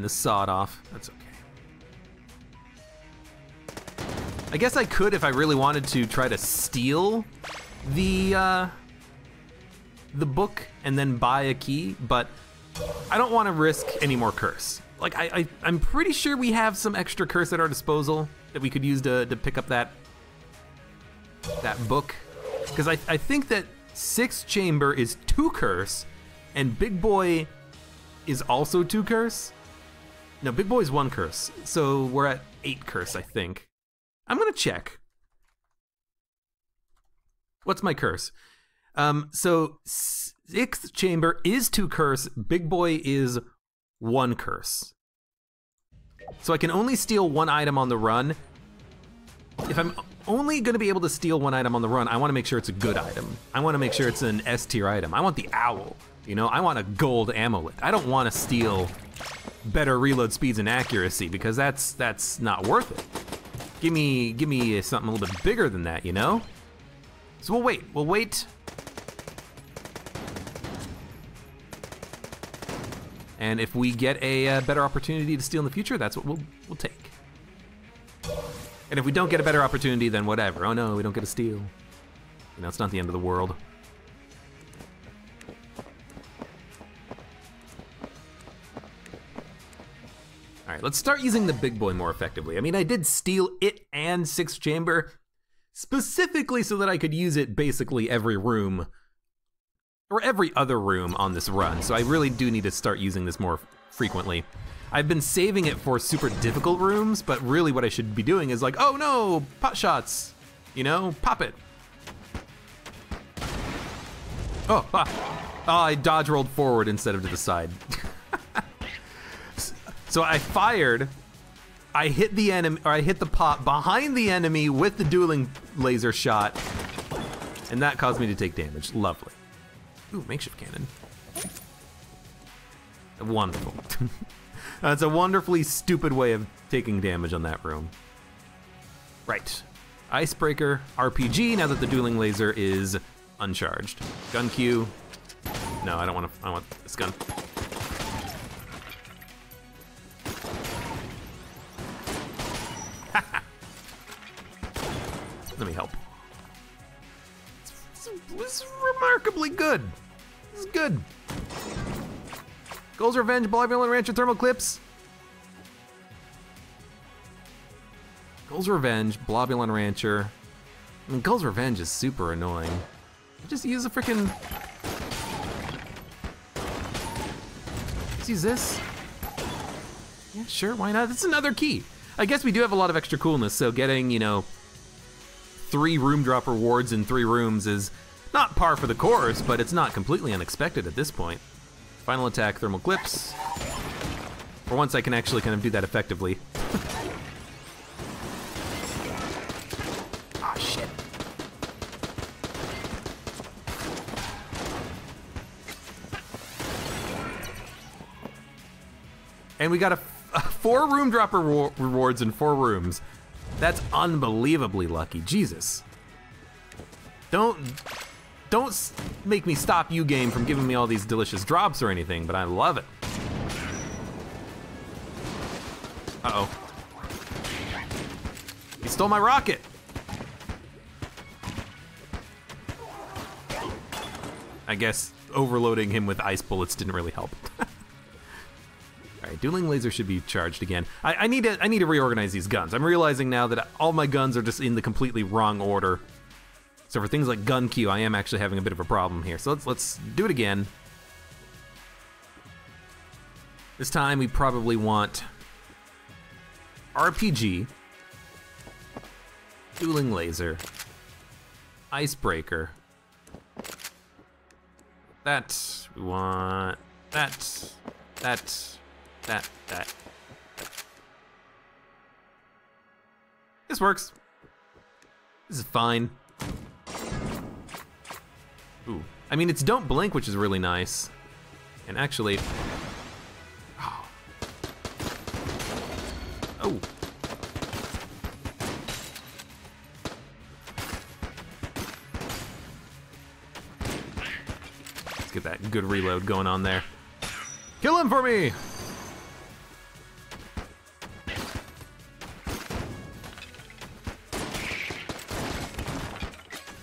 the sawed off. That's okay. I guess I could, if I really wanted to, try to steal the book and then buy a key, but I don't want to risk any more curse. Like, I'm pretty sure we have some extra curse at our disposal that we could use to pick up that book. Because I think that 6th chamber is 2 curse, and Big Boy is also 2 curse. No, Big Boy's 1 curse, so we're at 8 curse, I think. I'm gonna check. What's my curse? So 6th chamber is 2 curse, Big Boy is 1 curse. So I can only steal 1 item on the run. If I'm only gonna be able to steal 1 item on the run, I wanna make sure it's a good item. I wanna make sure it's an S tier item. I want the owl, you know? I want a gold amulet. I don't wanna steal better reload speeds and accuracy because that's not worth it. Give me something a little bit bigger than that, you know? So we'll wait. And if we get a better opportunity to steal in the future, that's what we'll take. And if we don't get a better opportunity, then whatever. Oh no, we don't get a steal. You know, it's not the end of the world. All right, let's start using the Big Boy more effectively. I mean, I did steal it and 6th chamber specifically so that I could use it basically every room or every other room on this run. So I really do need to start using this more frequently. I've been saving it for super difficult rooms, but really what I should be doing is like, oh no, pot shots, you know, pop it. Oh, I dodge rolled forward instead of to the side. So I fired, I hit the enemy, or I hit the pot behind the enemy with the dueling laser shot, and that caused me to take damage. Lovely. Ooh, makeshift cannon. Wonderful. That's a wonderfully stupid way of taking damage on that room. Right. Icebreaker, RPG, now that the dueling laser is uncharged. Gun Q. No, I don't want to, I want this gun. Let me help. This is remarkably good. This is good. Goals Revenge, Blobular Rancher, Thermal Clips. Goals Revenge, Blobular Rancher. I mean, Goals Revenge is super annoying. Just use a freaking. Let's use this. Yeah, sure, why not? It's another key. I guess we do have a lot of extra coolness, so getting, you know, 3 room drop rewards in 3 rooms is not par for the course, but it's not completely unexpected at this point. Final attack, thermal clips. For once I can actually kind of do that effectively. Ah, shit. And we got a 4 room drop rewards in 4 rooms. That's unbelievably lucky, Jesus. Don't make me stop you, game, from giving me all these delicious drops or anything, but I love it. Uh-oh. He stole my rocket. I guess overloading him with ice bullets didn't really help. All right, dueling laser should be charged again. I need to reorganize these guns. I'm realizing now that all my guns are just in the completely wrong order. So for things like gun Q, I am actually having a bit of a problem here. So let's do it again. This time we probably want RPG, dueling laser, icebreaker. That we want. That. This works. This is fine. Ooh. I mean, it's don't blink, which is really nice. And actually... Oh. Oh. Let's get that good reload going on there. Kill him for me!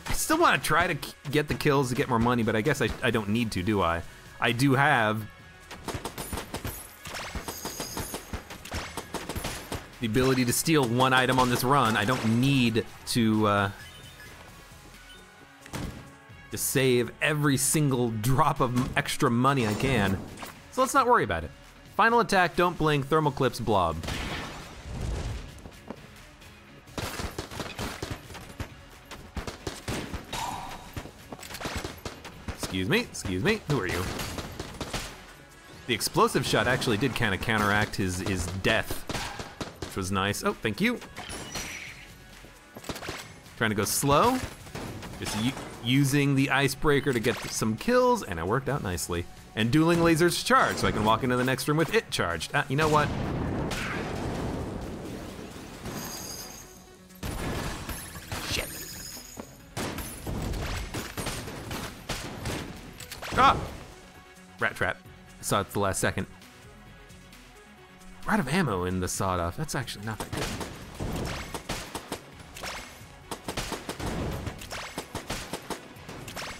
I still want to try to get the kills to get more money, but I guess I don't need to, do I? I do have the ability to steal 1 item on this run. I don't need to save every single drop of extra money I can. So let's not worry about it. Final attack, don't blink, thermal clips, blob. Excuse me, who are you? The explosive shot actually did kind of counteract his death, which was nice. Oh, thank you. Trying to go slow. Just using the icebreaker to get some kills, and it worked out nicely. And dueling lasers charged, so I can walk into the next room with it charged. You know what? Shit. Ah! Rat trap. I saw it at the last second. We're out of ammo in the sawed-off. That's actually not that good.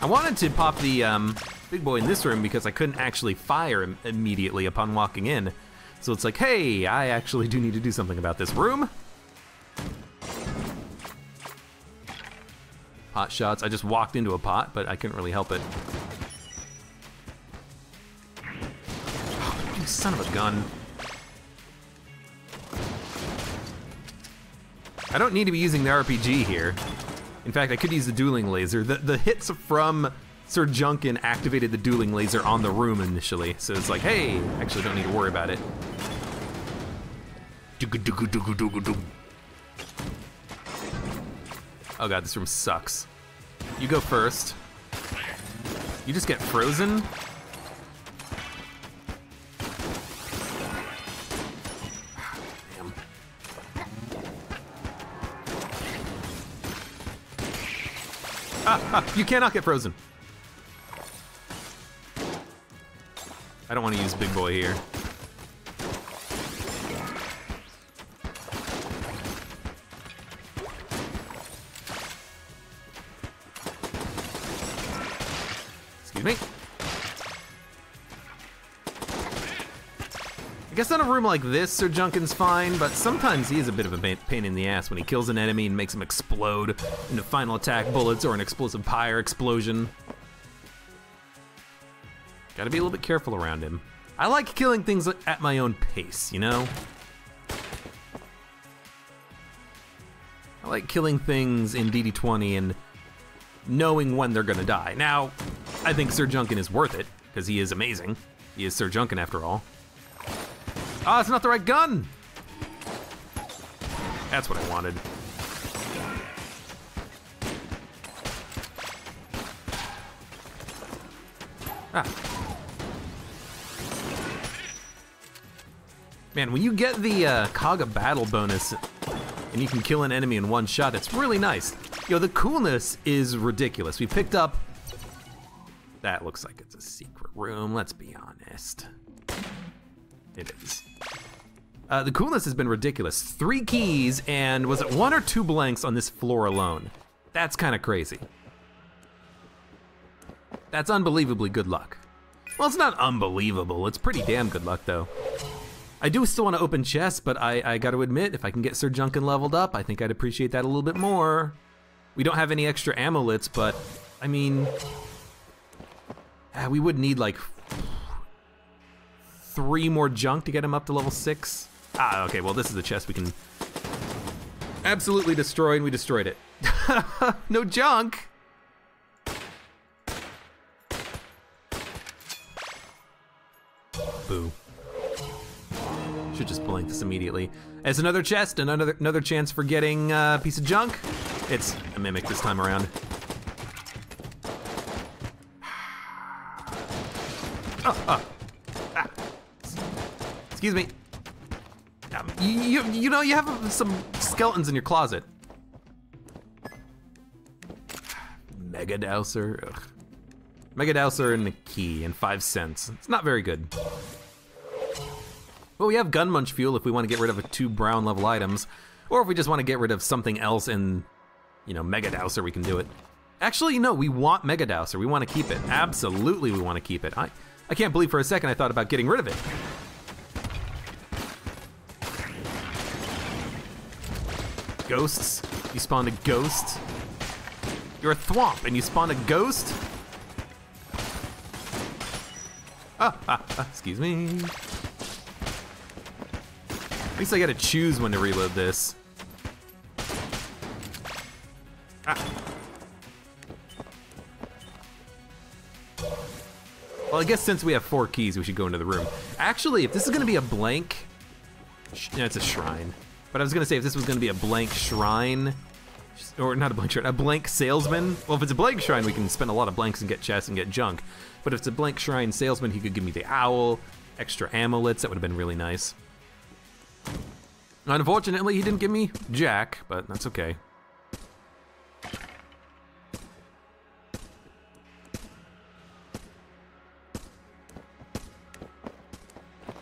I wanted to pop the big boy in this room because I couldn't actually fire immediately upon walking in. So it's like, hey, I actually do need to do something about this room. Pot shots. I just walked into a pot, but I couldn't really help it. Oh, you son of a gun. I don't need to be using the RPG here. In fact, I could use the dueling laser. The hits from Sir Junkin activated the dueling laser on the room initially. So it's like, hey, actually don't need to worry about it. Oh god, this room sucks. You go first. You just get frozen. You cannot get frozen. I don't want to use big boy here. Excuse me. I guess in a room like this, Sir Junken's fine, but sometimes he is a bit of a pain in the ass when he kills an enemy and makes him explode into final attack bullets or an explosive pyre explosion. Gotta be a little bit careful around him. I like killing things at my own pace, you know? I like killing things in DD20 and knowing when they're gonna die. Now, I think Sir Junken is worth it, because he is amazing. He is Sir Junken after all. Ah, it's not the right gun! That's what I wanted. Ah. Man, when you get the Kaga battle bonus and you can kill an enemy in one shot, it's really nice. Yo, the coolness is ridiculous. We picked up... That looks like it's a secret room, let's be honest. It is. The coolness has been ridiculous. 3 keys and was it 1 or 2 blanks on this floor alone? That's kind of crazy. That's unbelievably good luck. Well, it's not unbelievable. It's pretty damn good luck, though. I do still want to open chests, but I got to admit, if I can get Sir Junken leveled up, I think I'd appreciate that a little bit more. We don't have any extra amulets, but I mean, we would need like 3 more junk to get him up to level 6. Ah, okay, well this is the chest we can absolutely destroy, and we destroyed it. No junk! Boo. Should just blank this immediately. As another chest, and another chance for getting a piece of junk. It's a mimic this time around. Excuse me. You know, you have some skeletons in your closet. Mega Dowser. Ugh. Mega Dowser and a key and 5 cents. It's not very good. Well, we have Gun Munch Fuel if we want to get rid of 2 brown level items, or if we just want to get rid of something else in, you know, Mega Dowser, we can do it. Actually, no, we want Mega Dowser. We want to keep it. Absolutely, we want to keep it. I can't believe for a second I thought about getting rid of it. Ghosts. You spawned a ghost. You're a thwomp and you spawned a ghost? Excuse me. At least I gotta choose when to reload this. Well, I guess since we have 4 keys, we should go into the room. Actually, if this is gonna be a blank... Yeah, it's a shrine. But I was gonna say, if this was gonna be a blank shrine, or not a blank shrine, a blank salesman. Well, if it's a blank shrine, we can spend a lot of blanks and get chests and get junk. But if it's a blank shrine salesman, he could give me the owl, extra amulets, that would have been really nice. Unfortunately, he didn't give me jack, but that's okay.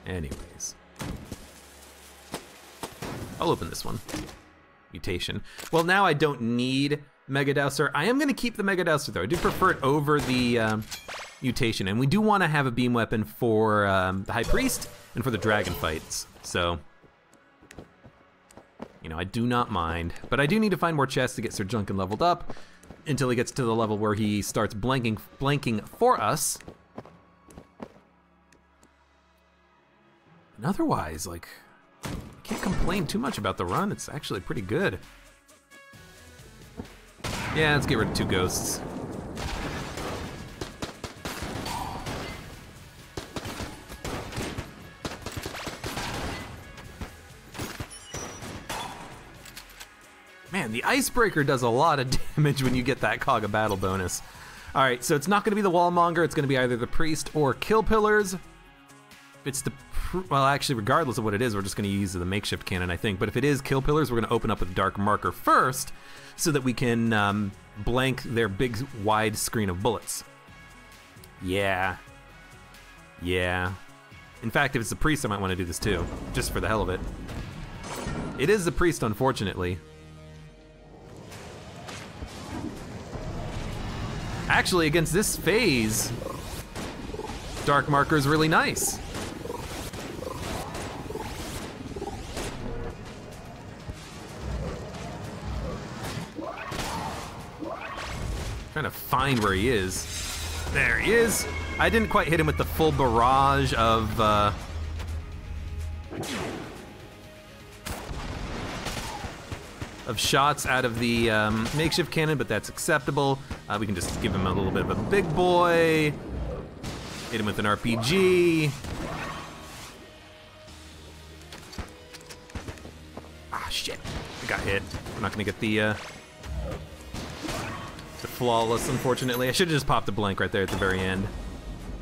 Anyways. I'll open this one. Mutation. Well, now I don't need Mega Dowser. I am gonna keep the Mega Dowser though. I do prefer it over the mutation, and we do want to have a beam weapon for the High Priest and for the dragon fights. So, you know, I do not mind, but I do need to find more chests to get Sir Junken leveled up until he gets to the level where he starts blanking for us. And otherwise, like, I can't complain too much about the run. It's actually pretty good. Yeah, let's get rid of 2 ghosts. Man, the Icebreaker does a lot of damage when you get that Kaga battle bonus. All right, so it's not gonna be the Wallmonger, it's gonna be either the Priest or Kill Pillars. it's the, well, actually, regardless of what it is, we're just gonna use the makeshift cannon, I think. But if it is kill pillars, we're gonna open up with dark marker first, so that we can blank their big, wide screen of bullets. Yeah. Yeah. In fact, if it's the priest, I might want to do this too, just for the hell of it. It is the priest, unfortunately. Actually, against this phase, dark marker is really nice. Trying to find where he is. There he is. I didn't quite hit him with the full barrage of shots out of the makeshift cannon, but that's acceptable. We can just give him a little bit of a big boy. Hit him with an RPG. Ah, shit. I got hit. I'm not gonna get the flawless, unfortunately. I should have just popped a blank right there at the very end.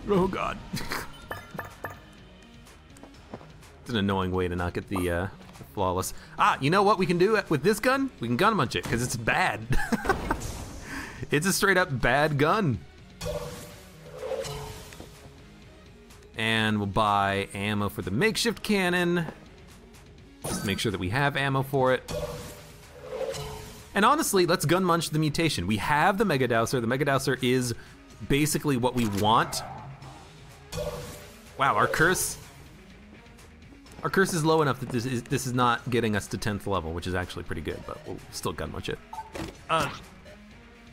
Oh, God. It's an annoying way to not get the flawless. Ah, you know what we can do with this gun? We can gun munch it, because it's bad. It's a straight up bad gun. And we'll buy ammo for the makeshift cannon. Just make sure that we have ammo for it. And honestly, let's gun munch the mutation. We have the Mega Dowser. The Mega Dowser is basically what we want. Wow, our curse is low enough that this is not getting us to 10th level, which is actually pretty good, but we'll still gun munch it.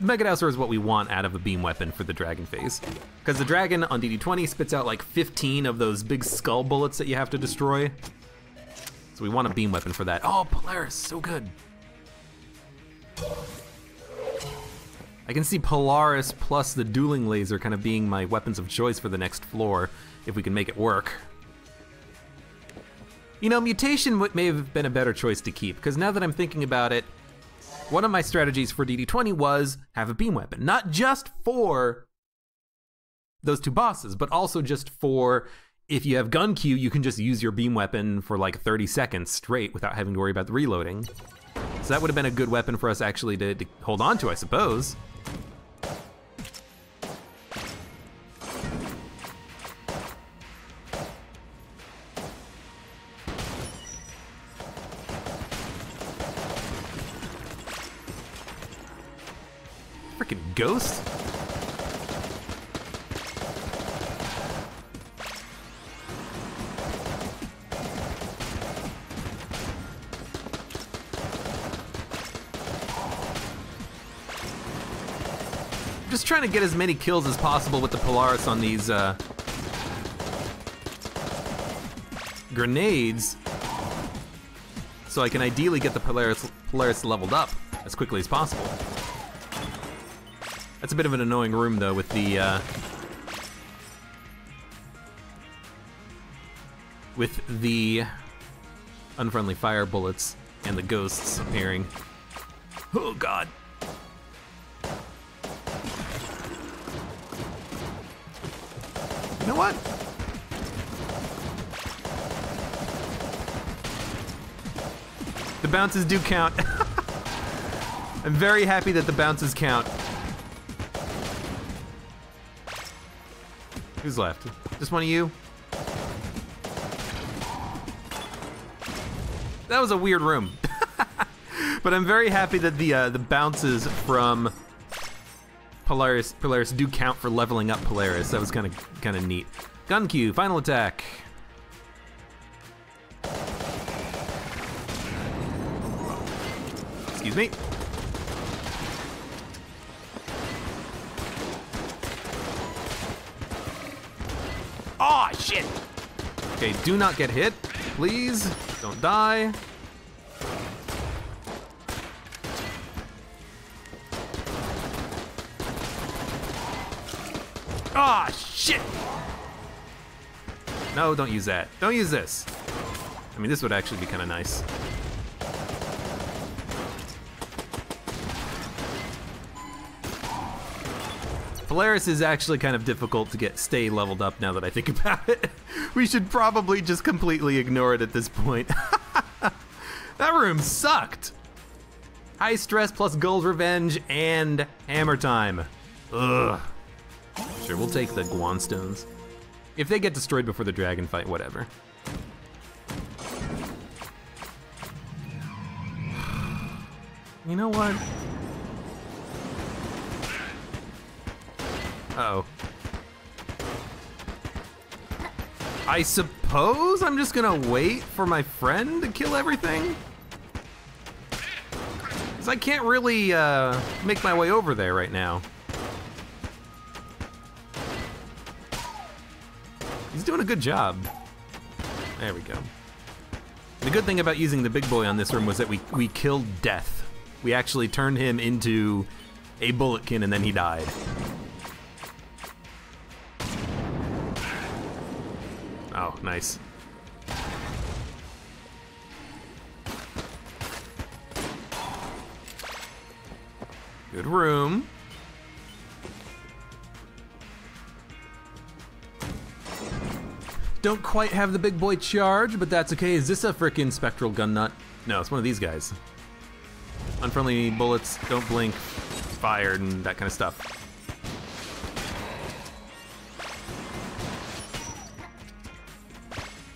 Mega Dowser is what we want out of a beam weapon for the dragon phase. Because the dragon on DD20 spits out like 15 of those big skull bullets that you have to destroy. So we want a beam weapon for that. Oh, Polaris, so good. I can see Polaris plus the dueling laser kind of being my weapons of choice for the next floor, if we can make it work. You know, mutation may have been a better choice to keep, because now that I'm thinking about it, one of my strategies for DD20 was have a beam weapon. Not just for those two bosses, but also just for if you have gun queue, you can just use your beam weapon for like 30 seconds straight without having to worry about the reloading. So that would have been a good weapon for us actually to hold on to, I suppose. Freaking ghost? Just trying to get as many kills as possible with the Polaris on these grenades, so I can ideally get the Polaris leveled up as quickly as possible. That's a bit of an annoying room though, with the unfriendly fire bullets and the ghosts appearing. Oh God. You know what? The bounces do count. I'm very happy that the bounces count. Who's left? Just one of you? That was a weird room. But I'm very happy that the bounces from Polaris do count for leveling up Polaris. That was kind of neat. Gun queue, final attack. Excuse me. Oh shit! Okay, do not get hit, please. Don't die. Ah, oh, shit! No, don't use that. Don't use this. I mean, this would actually be kind of nice. Polaris is actually kind of difficult to stay leveled up now that I think about it. We should probably just completely ignore it at this point. That room sucked. High stress plus Gull's Revenge and hammer time. Ugh. Sure, we'll take the Guan stones. If they get destroyed before the dragon fight, whatever. You know what? Uh-oh. I suppose I'm just gonna wait for my friend to kill everything? Because I can't really make my way over there right now. He's doing a good job. There we go. The good thing about using the big boy on this room was that we killed Death. We actually turned him into a bulletkin and then he died. Oh, nice. Good room. Don't quite have the big boy charge, but that's okay. Is this a frickin' spectral gun nut? No, it's one of these guys. Unfriendly bullets, don't blink, fired, and that kind of stuff.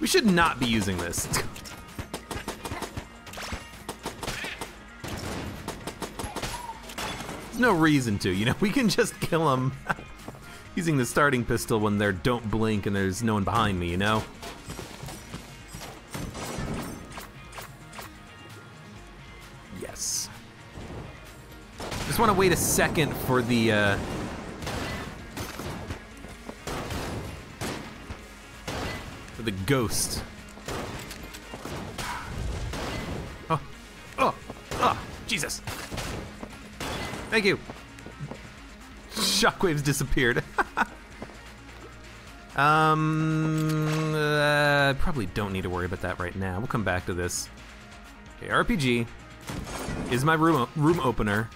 We should not be using this. There's no reason to, you know, we can just kill them using the starting pistol when they're don't blink and there's no one behind me, you know? Yes. Just want to wait a second for the ghost. Oh, Jesus. Thank you. Shockwaves disappeared. Probably don't need to worry about that right now. We'll come back to this. Okay, RPG is my room opener.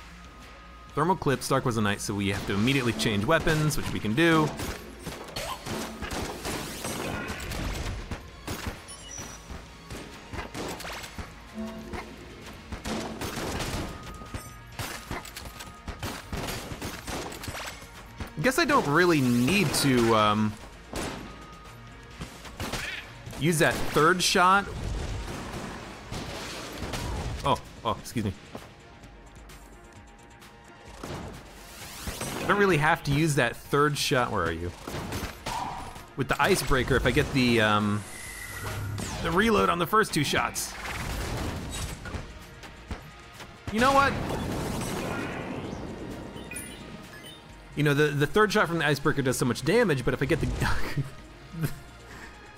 Thermal clip, Stark was a knight, so we have to immediately change weapons, which we can do. I guess I don't really need to use that third shot. Oh, excuse me. I don't really have to use that third shot. Where are you? With the icebreaker, if I get the reload on the first two shots. You know what? You know, the third shot from the icebreaker does so much damage, but if I get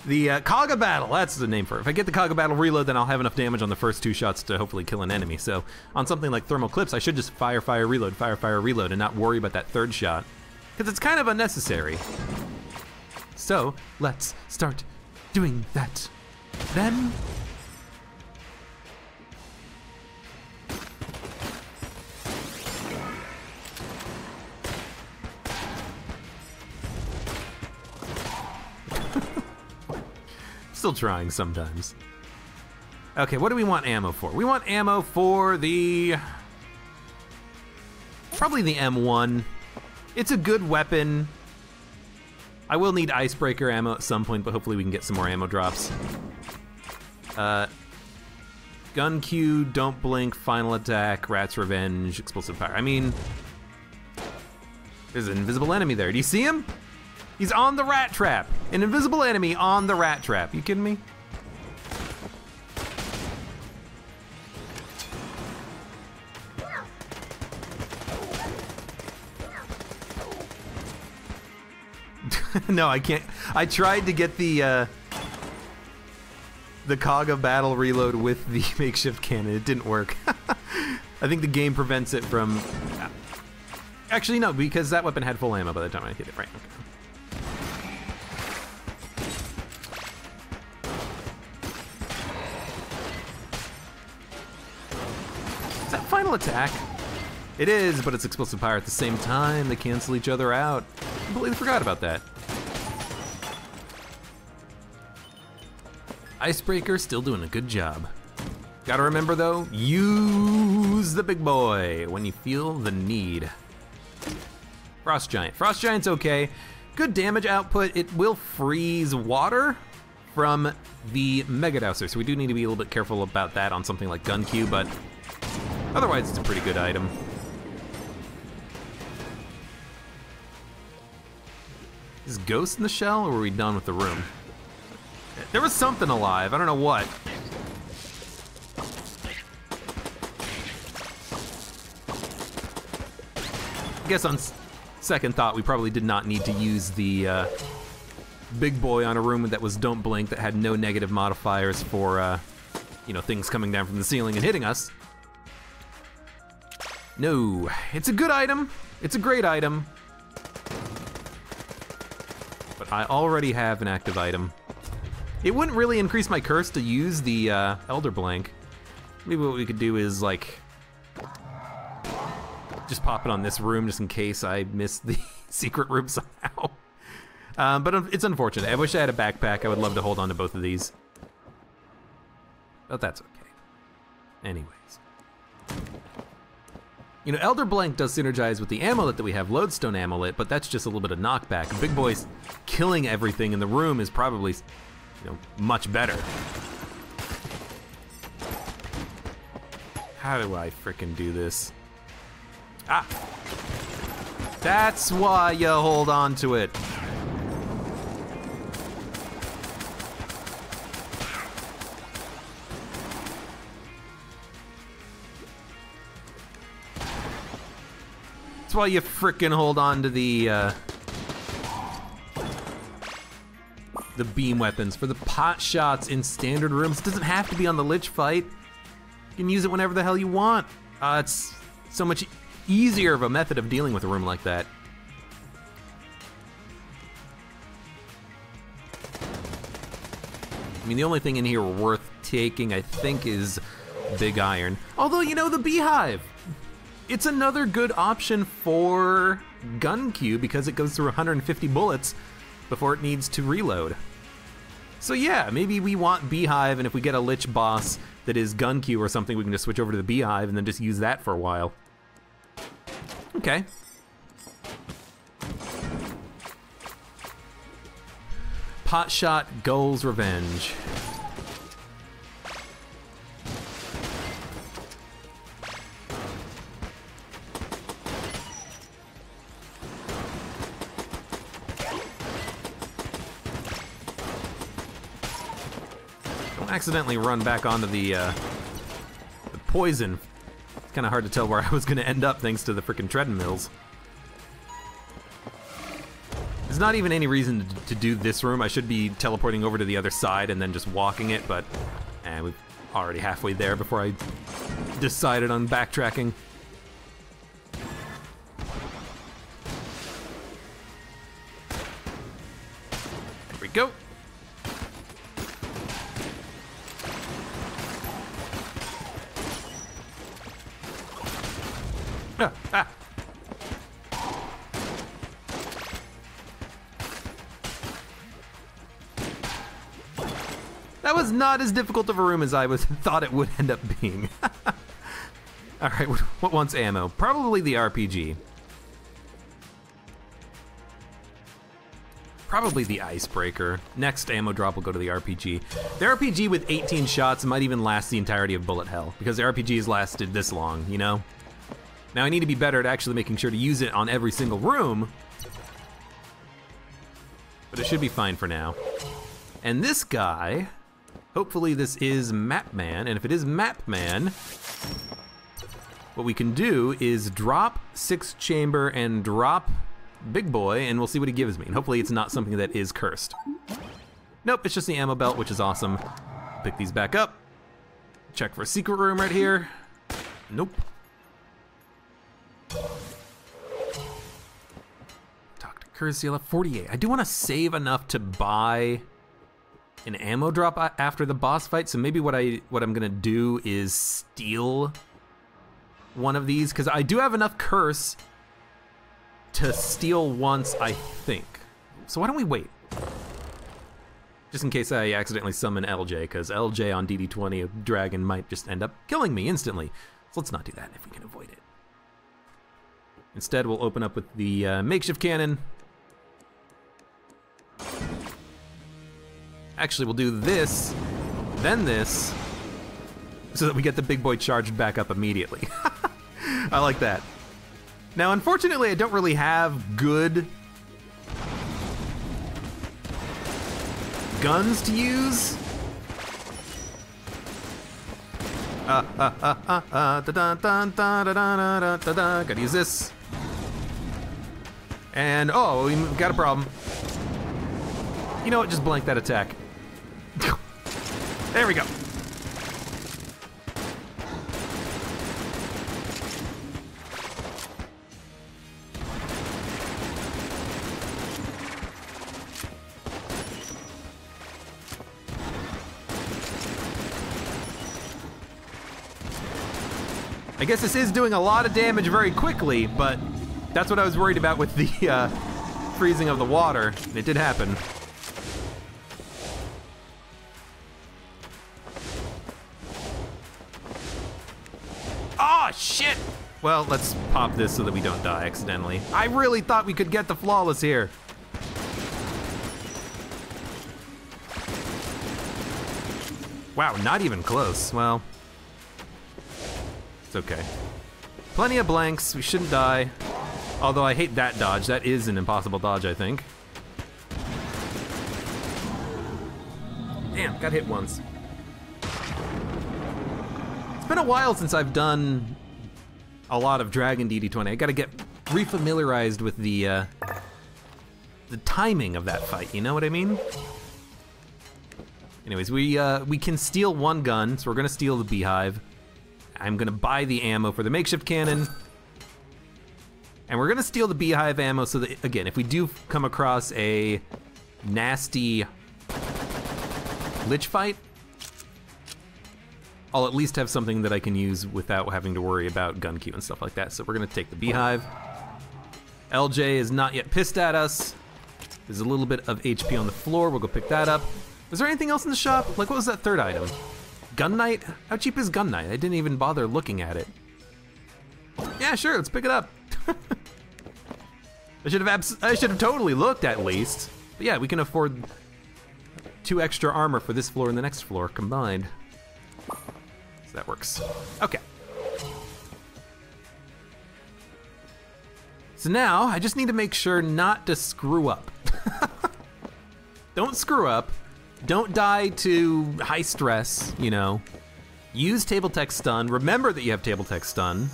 the Kaga Battle, that's the name for it. If I get the Kaga Battle reload, then I'll have enough damage on the first two shots to hopefully kill an enemy. So on something like thermal clips, I should just fire, reload, and not worry about that third shot, because it's kind of unnecessary. So let's start doing that. Then still trying sometimes. Okay, what do we want ammo for? We want ammo for probably the M1. It's a good weapon. I will need icebreaker ammo at some point, but hopefully we can get some more ammo drops. Gun Q, don't blink, final attack, rat's revenge, explosive power. I mean, there's an invisible enemy there. Do you see him? He's on the rat trap. An invisible enemy on the rat trap. You kidding me? No, I can't. I tried to get the Kaga battle reload with the makeshift cannon. It didn't work. I think the game prevents it from... Actually, no, because that weapon had full ammo by the time I hit it. Right, okay. Is that final attack? It is, but it's explosive fire at the same time. They cancel each other out. Completely forgot about that. Icebreaker still doing a good job. Gotta remember though, use the big boy when you feel the need. Frost Giant. Frost Giant's okay. Good damage output. It will freeze water from the Mega Dowser, so we do need to be a little bit careful about that on something like Gun Q, but otherwise it's a pretty good item. Is Ghost in the shell, or are we done with the room? There was something alive, I don't know what. I guess on second thought, we probably did not need to use the big boy on a room that was Don't Blink, that had no negative modifiers for, you know, things coming down from the ceiling and hitting us. No, it's a good item. It's a great item. But I already have an active item. It wouldn't really increase my curse to use the Elder Blank. Maybe what we could do is like just pop it on this room just in case I miss the secret room somehow. But it's unfortunate. I wish I had a backpack. I would love to hold on to both of these. But that's okay. Anyways. You know, Elder Blank does synergize with the amulet that we have, Lodestone Amulet, but that's just a little bit of knockback. Big Boy's killing everything in the room is probably, you know, much better. How do I frickin' do this? Ah! That's why you hold on to it. That's why you frickin' hold on to the beam weapons. For the pot shots in standard rooms, it doesn't have to be on the Lich fight. You can use it whenever the hell you want. It's so much easier of a method of dealing with a room like that. I mean, the only thing in here worth taking, I think, is Big Iron. Although, you know, the Beehive. It's another good option for Gun Q because it goes through 150 bullets before it needs to reload. So yeah, maybe we want Beehive, and if we get a Lich boss that is Gun Q or something, we can just switch over to the Beehive and then just use that for a while. Okay. Potshot Gull's Revenge. Accidentally run back onto the poison. It's kind of hard to tell where I was going to end up thanks to the frickin' treadmills. There's not even any reason to do this room. I should be teleporting over to the other side and then just walking it, but we're already halfway there before I decided on backtracking. There we go. Ah. That was not as difficult of a room as I thought it would end up being. All right, what wants ammo? Probably the RPG. Probably the Icebreaker. Next ammo drop will go to the RPG. The RPG with 18 shots might even last the entirety of bullet hell because the RPG has lasted this long, you know? Now I need to be better at actually making sure to use it on every single room, but it should be fine for now. And this guy, hopefully this is Map Man, and if it is Map Man, what we can do is drop 6 chamber and drop Big Boy, and we'll see what he gives me. And hopefully it's not something that is cursed. Nope, it's just the ammo belt, which is awesome. Pick these back up. Check for a secret room right here. Nope. Talk to Curseala, 48. I do want to save enough to buy an ammo drop after the boss fight, so maybe what I'm gonna do is steal one of these, because I do have enough curse to steal once, I think. So why don't we wait? Just in case I accidentally summon LJ, because LJ on DD20, a dragon, might just end up killing me instantly. So let's not do that if we can avoid it. Instead, we'll open up with the makeshift cannon. Actually, we'll do this, then this, so that we get the big boy charged back up immediately. I like that. Now, unfortunately, I don't really have good guns to use. Gotta use this. And, oh, we got a problem. You know what, just blank that attack. There we go. I guess this is doing a lot of damage very quickly, but that's what I was worried about with the freezing of the water. It did happen. Oh, shit! Well, let's pop this so that we don't die accidentally. I really thought we could get the flawless here. Wow, not even close. Well, it's okay. Plenty of blanks, we shouldn't die. Although I hate that dodge, that is an impossible dodge, I think. Damn, got hit once. It's been a while since I've done a lot of Dragon DD20. I gotta get refamiliarized with the timing of that fight, you know what I mean? Anyways, we can steal one gun, so we're gonna steal the beehive. I'm gonna buy the ammo for the makeshift cannon. And we're gonna steal the beehive ammo so that, again, if we do come across a nasty lich fight, I'll at least have something that I can use without having to worry about gun queue and stuff like that. So we're gonna take the beehive. LJ is not yet pissed at us. There's a little bit of HP on the floor, we'll go pick that up. Was there anything else in the shop? Like, what was that third item? Gun Knight? How cheap is Gun Knight? I didn't even bother looking at it. Yeah, sure, let's pick it up. I should have totally looked at least. But yeah, we can afford 2 extra armor for this floor and the next floor combined. So that works. Okay. So now, I just need to make sure not to screw up. Don't screw up. Don't die to high stress, you know. Use table tech stun. Remember that you have table tech stun.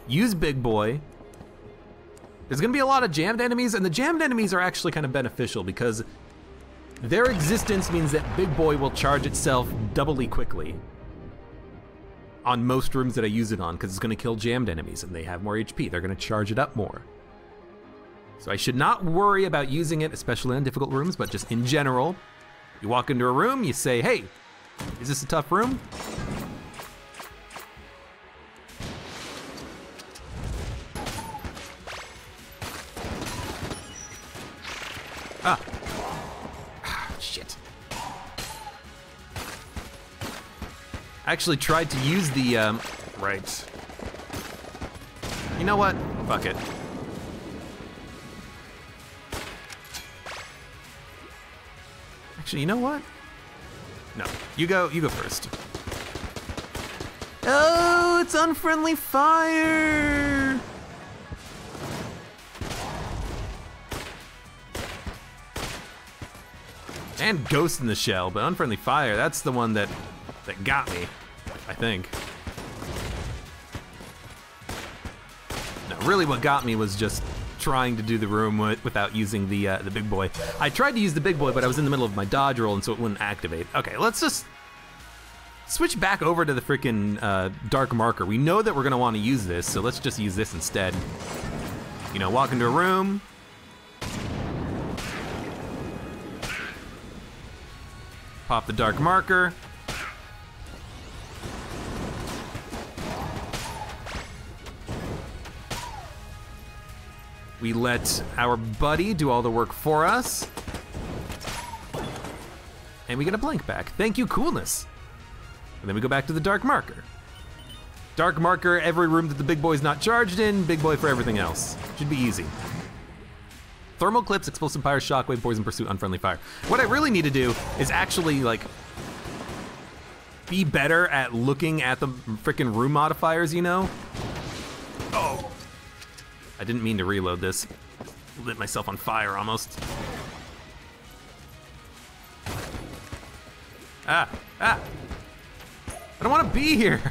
Use big boy. There's gonna be a lot of jammed enemies, and the jammed enemies are actually kind of beneficial because their existence means that big boy will charge itself doubly quickly on most rooms that I use it on, because it's gonna kill jammed enemies and they have more HP. They're gonna charge it up more. So I should not worry about using it, especially in difficult rooms, but just in general. You walk into a room, you say, hey, is this a tough room? Ah. Shit. I actually tried to use the, right. You know what? Fuck it. Actually, you know what? No, you go first. Oh, it's unfriendly fire! And Ghost in the Shell, but unfriendly fire, that's the one that got me, I think. No, really what got me was just trying to do the room without using the big boy. I tried to use the big boy, but I was in the middle of my dodge roll, and so it wouldn't activate. Okay, let's just switch back over to the freaking dark marker. We know that we're gonna want to use this, so let's just use this instead. You know, walk into a room. Pop the dark marker. We let our buddy do all the work for us. And we get a blank back. Thank you, coolness. And then we go back to the dark marker. Dark marker, every room that the big boy's not charged in, big boy for everything else. Should be easy. Thermal clips, explosive fire, shockwave, poison pursuit, unfriendly fire. What I really need to do is actually like be better at looking at the frickin' room modifiers, you know? Oh. I didn't mean to reload this. Lit myself on fire almost. Ah, ah. I don't want to be here.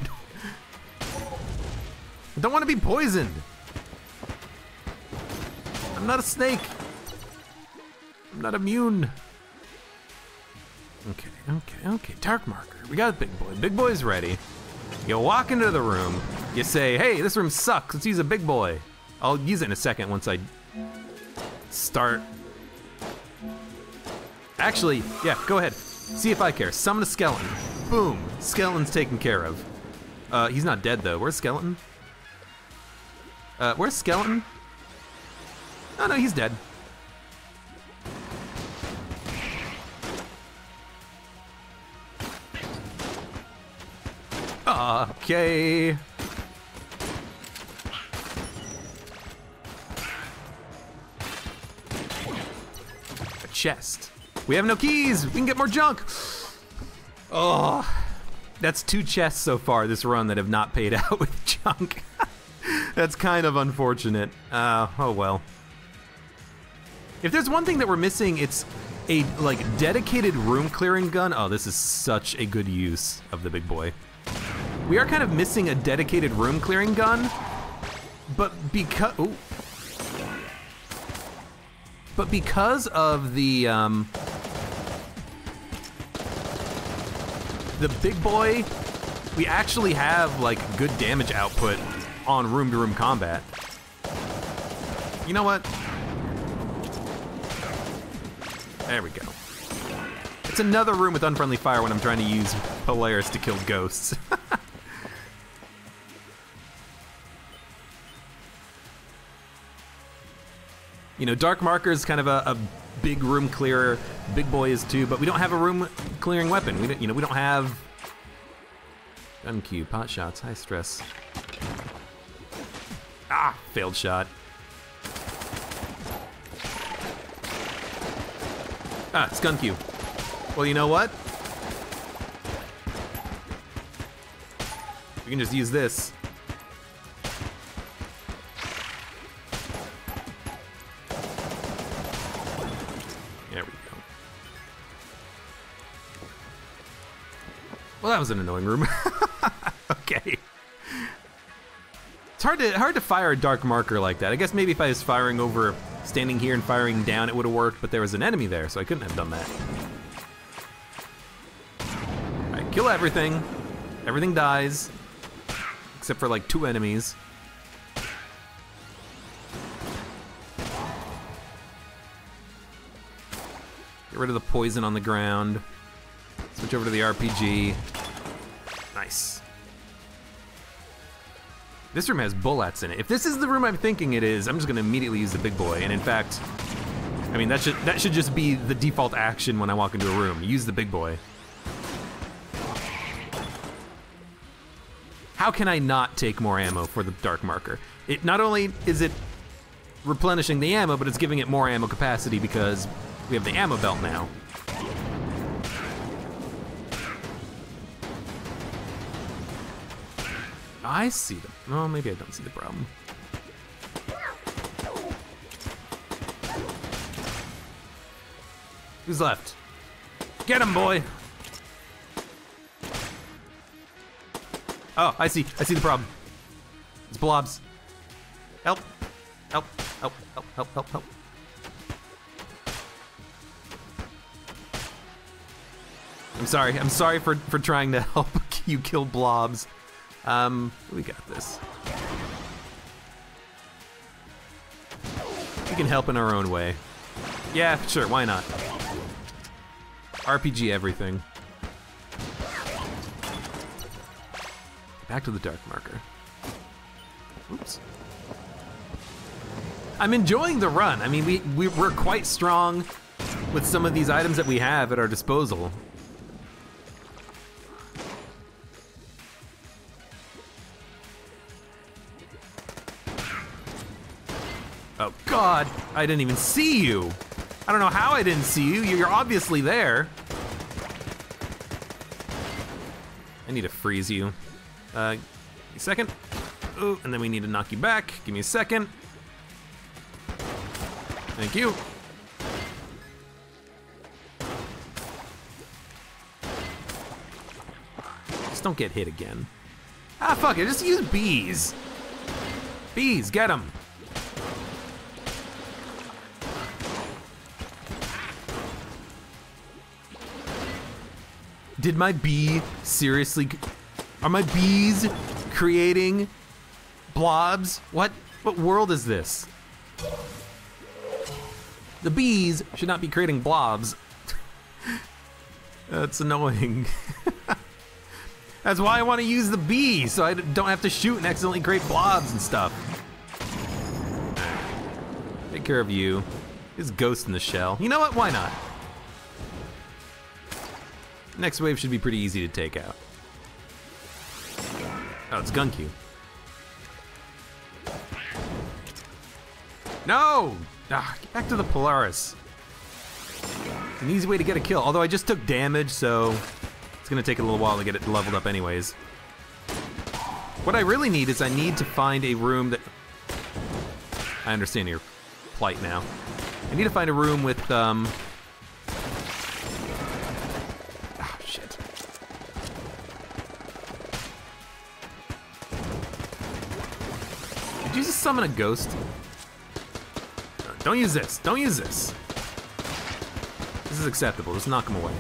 I don't want to be poisoned. I'm not a snake. I'm not immune. Okay. Dark marker. We got a big boy. Big boy's ready. You walk into the room. You say, hey, this room sucks. Let's use a big boy. I'll use it in a second once I start. Actually, yeah, go ahead. See if I care. Summon a skeleton. Boom. Skeleton's taken care of. He's not dead though. Where's skeleton? Where's skeleton? Oh no, he's dead. Okay. A chest. We have no keys. We can get more junk. Oh, that's 2 chests so far this run that have not paid out with junk. That's kind of unfortunate. Oh well. If there's one thing that we're missing, it's a like dedicated room clearing gun. Oh, this is such a good use of the big boy. We are kind of missing a dedicated room clearing gun, but because of the big boy, we actually have like good damage output on room-to-room combat. You know what? There we go. It's another room with unfriendly fire when I'm trying to use Polaris to kill ghosts. You know, Dark Marker is kind of a big room clearer. Big Boy is too, but we don't have a room clearing weapon. We don't have gun cube, pot shots, high stress. Ah, failed shot. Ah, Skun Cube. Well, you know what? We can just use this. There we go. Well, that was an annoying room. Okay. It's hard to fire a dark marker like that. I guess maybe if I was firing over, standing here and firing down, it would have worked, but there was an enemy there, so I couldn't have done that. All right, kill everything. Everything dies, except for like 2 enemies. Get rid of the poison on the ground. Switch over to the RPG. Nice. This room has bullets in it. If this is the room I'm thinking it is, I'm just gonna immediately use the big boy. And in fact, I mean, that should just be the default action when I walk into a room. Use the big boy. How can I not take more ammo for the dark marker? It not only is it replenishing the ammo, but it's giving it more ammo capacity because we have the ammo belt now. I see them. Oh, maybe I don't see the problem. Who's left? Get him, boy! Oh, I see the problem. It's blobs. Help. Help, help, help, help, help, help. I'm sorry for trying to help you kill blobs. We got this. We can help in our own way. Yeah, sure, why not? RPG everything. Back to the dark marker. Oops. I'm enjoying the run. I mean, we're quite strong with some of these items that we have at our disposal. Oh God, I didn't even see you. I don't know how I didn't see you. You're obviously there. I need to freeze you. Give me a second. Oh, and then we need to knock you back. Give me a second. Thank you. Just don't get hit again. Ah, fuck it, just use bees. Bees, get them. Did my bee seriously, are my bees creating blobs? What world is this? The bees should not be creating blobs. That's annoying. That's why I want to use the bee, so I don't have to shoot and accidentally create blobs and stuff. Take care of you. There's a ghost in the shell. You know what? Why not? Next wave should be pretty easy to take out. Oh, it's Gunq. No! Ah, get back to the Polaris. It's an easy way to get a kill, although I just took damage, so it's gonna take a little while to get it leveled up anyways. What I really need is I need to find a room that... I understand your plight now. I need to find a room with, oh, shit. Did you just summon a ghost? Don't use this. Don't use this. This is acceptable. Just knock him away.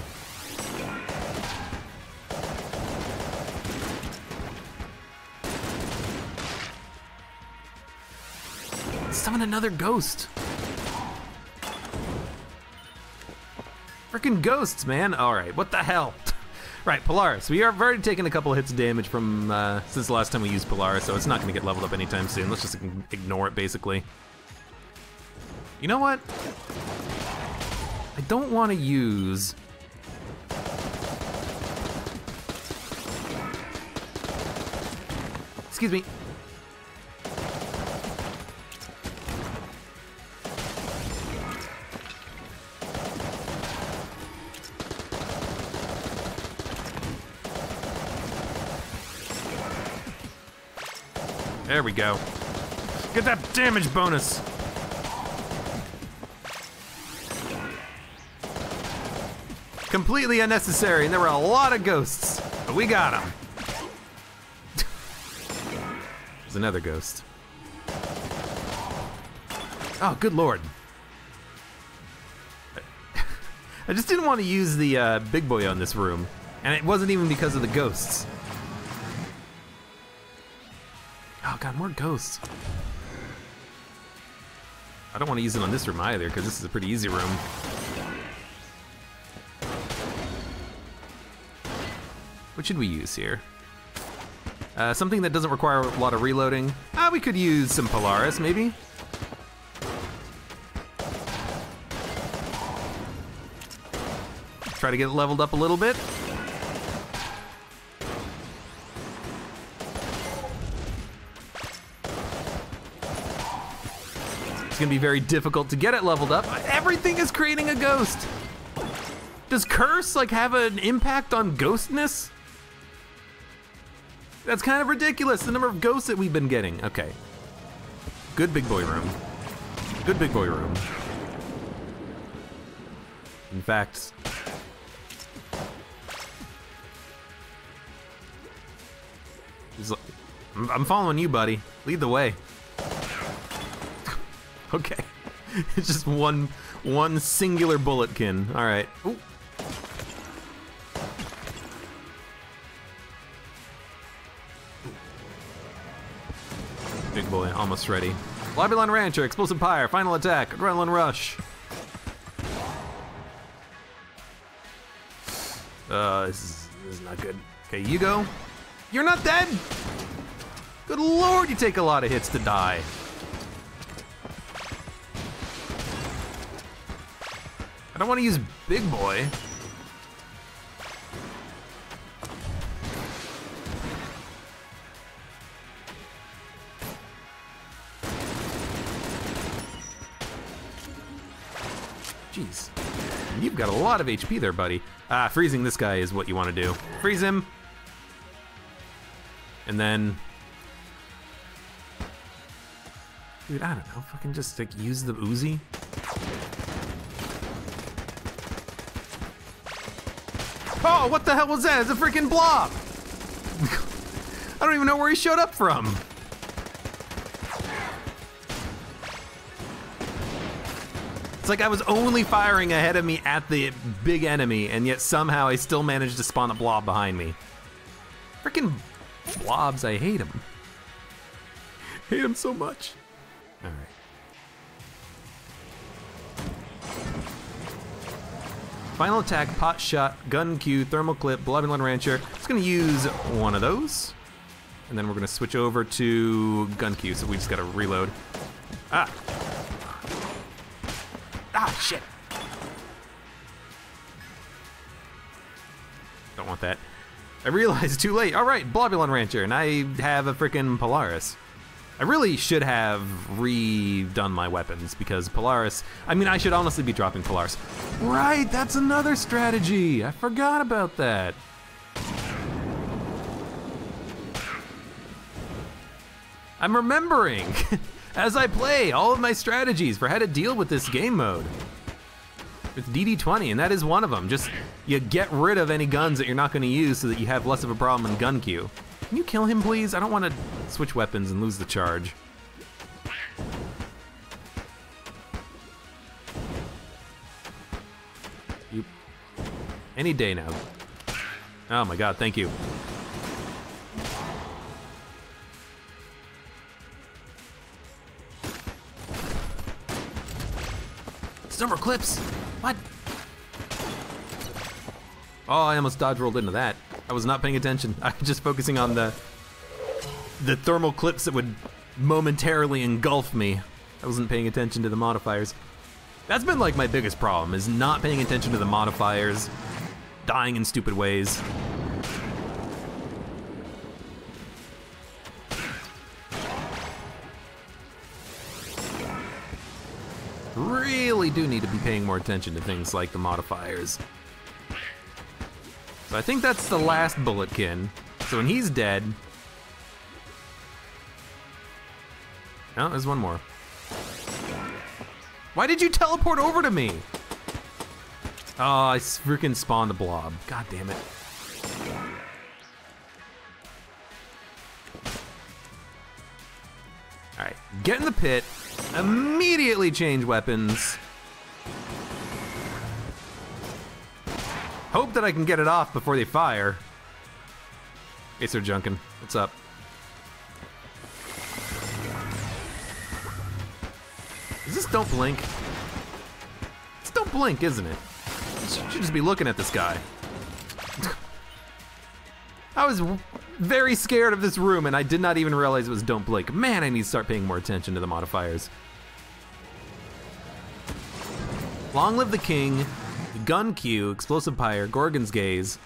Summon another ghost. Freaking ghosts, man. All right, what the hell? Right, Polaris. We have already taken a couple of hits of damage from since the last time we used Polaris, so it's not gonna get leveled up anytime soon. Let's just ignore it, basically. You know what? I don't want to use... Excuse me. There we go. Get that damage bonus. Completely unnecessary, and there were a lot of ghosts, but we got them. There's another ghost. Oh, good lord. I just didn't want to use the big boy on this room, and it wasn't even because of the ghosts. Oh god, more ghosts. I don't want to use it on this room either, because this is a pretty easy room. What should we use here? Something that doesn't require a lot of reloading. We could use some Polaris, maybe. Try to get it leveled up a little bit. It's gonna be very difficult to get it leveled up. Everything is creating a ghost. Does Curse like have an impact on ghostness? That's kind of ridiculous, the number of ghosts that we've been getting. Okay. Good big boy room. Good big boy room. In fact... I'm following you, buddy. Lead the way. Okay. It's just one singular bulletkin. All right. Ooh. Big boy, almost ready. Lobbyline Rancher, Explosive Pyre, Final Attack, Adrenaline Rush. This is not good. Okay, you go. You're not dead! Good lord, you take a lot of hits to die. don't want to use Big Boy. Jeez. You've got a lot of HP there, buddy. Freezing this guy is what you want to do. Freeze him. And then... Dude, I don't know. Fucking just like use the Uzi. Oh, what the hell was that? It's a freaking blob. I don't even know where he showed up from. It's like I was only firing ahead of me at the big enemy, and yet somehow I still managed to spawn a blob behind me. Freaking blobs, I hate them. Hate them so much. All right. Final attack, pot shot, gun Q, thermal clip, blobular rancher. Just gonna use one of those. And then we're gonna switch over to gun Q, so we just gotta reload. Ah, shit. Don't want that. I realized too late. All right, blobular rancher, and I have a freaking Polaris. I really should have redone my weapons because Polaris, I mean, I should honestly be dropping Polaris. Right, that's another strategy. I forgot about that. I'm remembering as I play all of my strategies for how to deal with this game mode. It's DD20, and that is one of them. Just, you get rid of any guns that you're not gonna use so that you have less of a problem in gun queue. Can you kill him, please? I don't want to switch weapons and lose the charge. You... Any day now. Oh my god, thank you. Summer clips! What? Oh, I almost dodge rolled into that. I was not paying attention. I was just focusing on the thermal clips that would momentarily engulf me. I wasn't paying attention to the modifiers. That's been like my biggest problem, is not paying attention to the modifiers, dying in stupid ways. Really do need to be paying more attention to things like the modifiers. So I think that's the last bulletkin. So when he's dead... No, there's one more. Why did you teleport over to me? Oh, I freaking spawned a blob. God damn it. Alright, get in the pit. Immediately change weapons. Hope that I can get it off before they fire. Hey, Sir Junkin, what's up? Is this Don't Blink? It's Don't Blink, isn't it? You should just be looking at this guy. I was very scared of this room and I did not even realize it was Don't Blink. Man, I need to start paying more attention to the modifiers. Long live the king. Gun Q, Explosive Pyre, Gorgon's Gaze.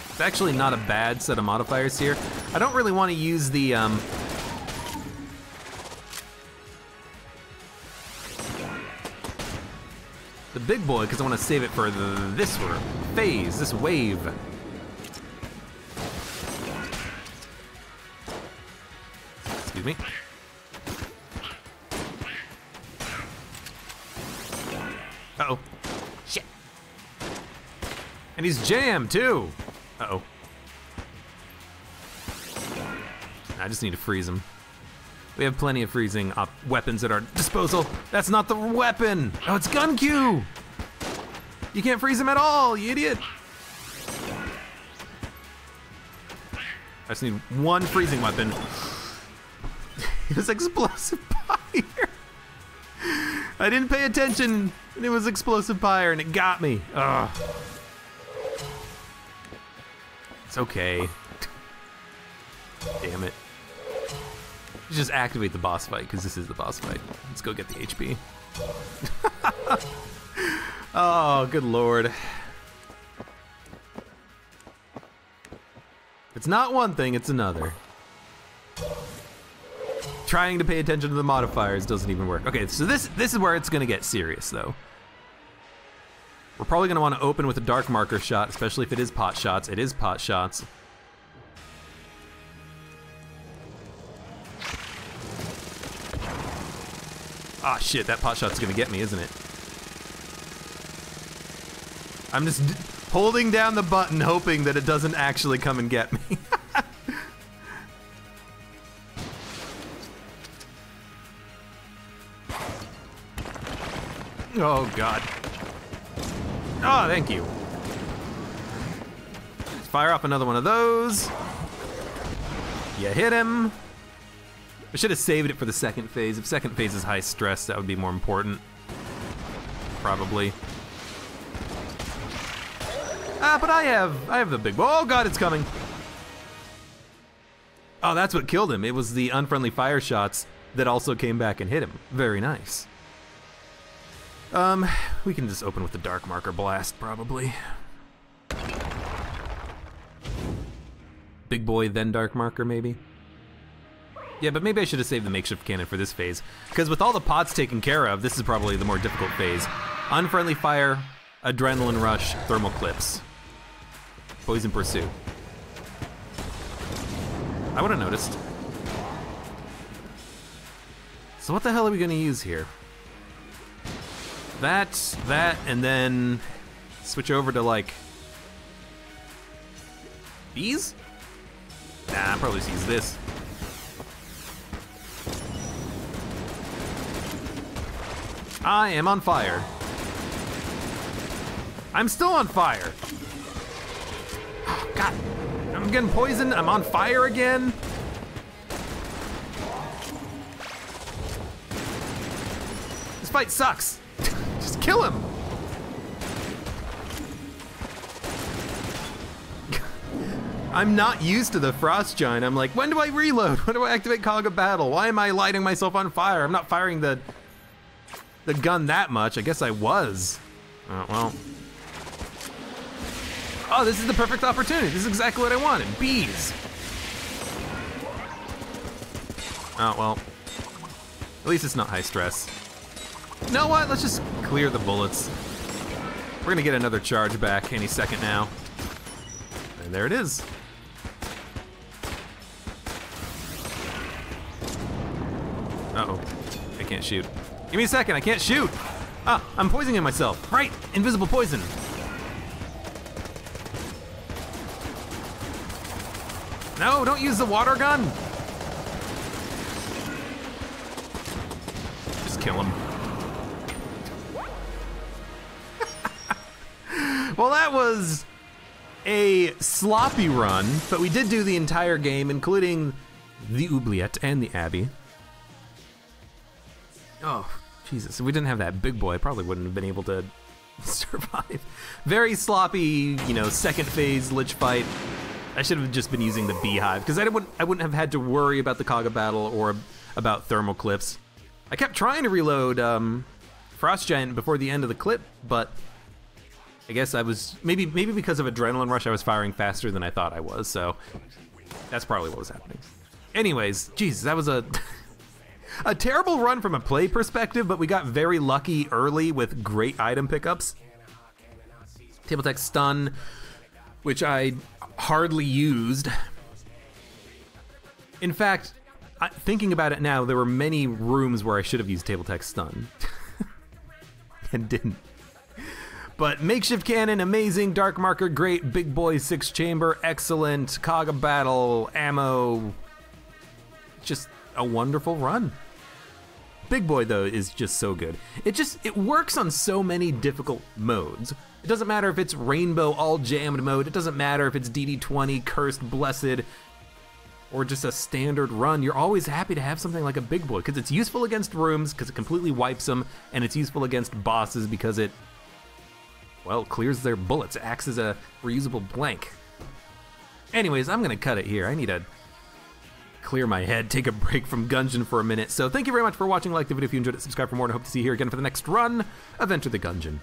It's actually not a bad set of modifiers here. I don't really want to use the big boy because I want to save it for this phase, this wave. Excuse me. Uh-oh. Shit. And he's jammed, too. Uh-oh. I just need to freeze him. We have plenty of freezing weapons at our disposal. That's not the weapon. Oh, it's gun Q. You can't freeze him at all, you idiot. I just need one freezing weapon. It was explosive fire. I didn't pay attention, and it was explosive fire, and it got me. Ugh. It's okay. Damn it. Let's just activate the boss fight, because this is the boss fight. Let's go get the HP. Oh, good lord. It's not one thing, it's another. Trying to pay attention to the modifiers doesn't even work. Okay, so this is where it's gonna get serious, though. We're probably gonna want to open with a dark marker shot, especially if it is pot shots. It is pot shots. Ah, shit, that pot shot's gonna get me, isn't it? I'm just holding down the button, hoping that it doesn't actually come and get me. Oh, God. Oh, thank you. Let's fire off another one of those. You hit him. I should have saved it for the second phase. If second phase is high stress, that would be more important. Probably. Ah, but I have the big boy. Oh God, it's coming. Oh, that's what killed him. It was the unfriendly fire shots that also came back and hit him. Very nice. We can just open with the dark marker blast, probably. Big boy, then dark marker, maybe? Yeah, but maybe I should have saved the makeshift cannon for this phase, because with all the pots taken care of, this is probably the more difficult phase. Unfriendly fire, adrenaline rush, thermal clips. Poison pursuit. I would have noticed. So what the hell are we gonna use here? That, and then switch over to like these? Nah, I'll probably just use this. I am on fire. I'm still on fire. Oh, God, I'm getting poisoned. I'm on fire again. This fight sucks. Just kill him. I'm not used to the frost giant. I'm like, when do I reload? When do I activate Cog of Battle? Why am I lighting myself on fire? I'm not firing the gun that much. I guess I was. Oh, well. Oh, this is the perfect opportunity. This is exactly what I wanted. Bees. Oh, well. At least it's not high stress. You know what? Let's just clear the bullets. We're gonna get another charge back any second now. And there it is. Uh-oh. I can't shoot. Give me a second, I can't shoot! Ah, I'm poisoning myself. Right, invisible poison. No, don't use the water gun! Just kill him. Well, that was a sloppy run, but we did do the entire game, including the oubliette and the Abbey. Oh, Jesus, if we didn't have that big boy, I probably wouldn't have been able to survive. Very sloppy, you know, second phase lich fight. I should have just been using the beehive, because I wouldn't have had to worry about the Cog of Battle or about thermal clips. I kept trying to reload Frost Giant before the end of the clip, but I guess I was, maybe because of adrenaline rush, I was firing faster than I thought I was, so that's probably what was happening. Anyways, Jesus, that was a terrible run from a play perspective, but we got very lucky early with great item pickups. Table Tech Stun, which I hardly used. In fact, thinking about it now, there were many rooms where I should have used Table Tech Stun and didn't. But makeshift cannon, amazing. Dark marker, great. Big boy, 6-chamber, excellent. Cog of Battle, ammo. Just a wonderful run. Big boy, though, is just so good. It works on so many difficult modes. It doesn't matter if it's rainbow all jammed mode. It doesn't matter if it's DD20, cursed, blessed, or just a standard run. You're always happy to have something like a big boy because it's useful against rooms because it completely wipes them, and it's useful against bosses because it, well, clears their bullets. It acts as a reusable blank. Anyways, I'm gonna cut it here. I need clear my head, take a break from Gungeon for a minute. So thank you very much for watching. Like the video if you enjoyed it, subscribe for more, and I hope to see you here again for the next run of Enter the Gungeon.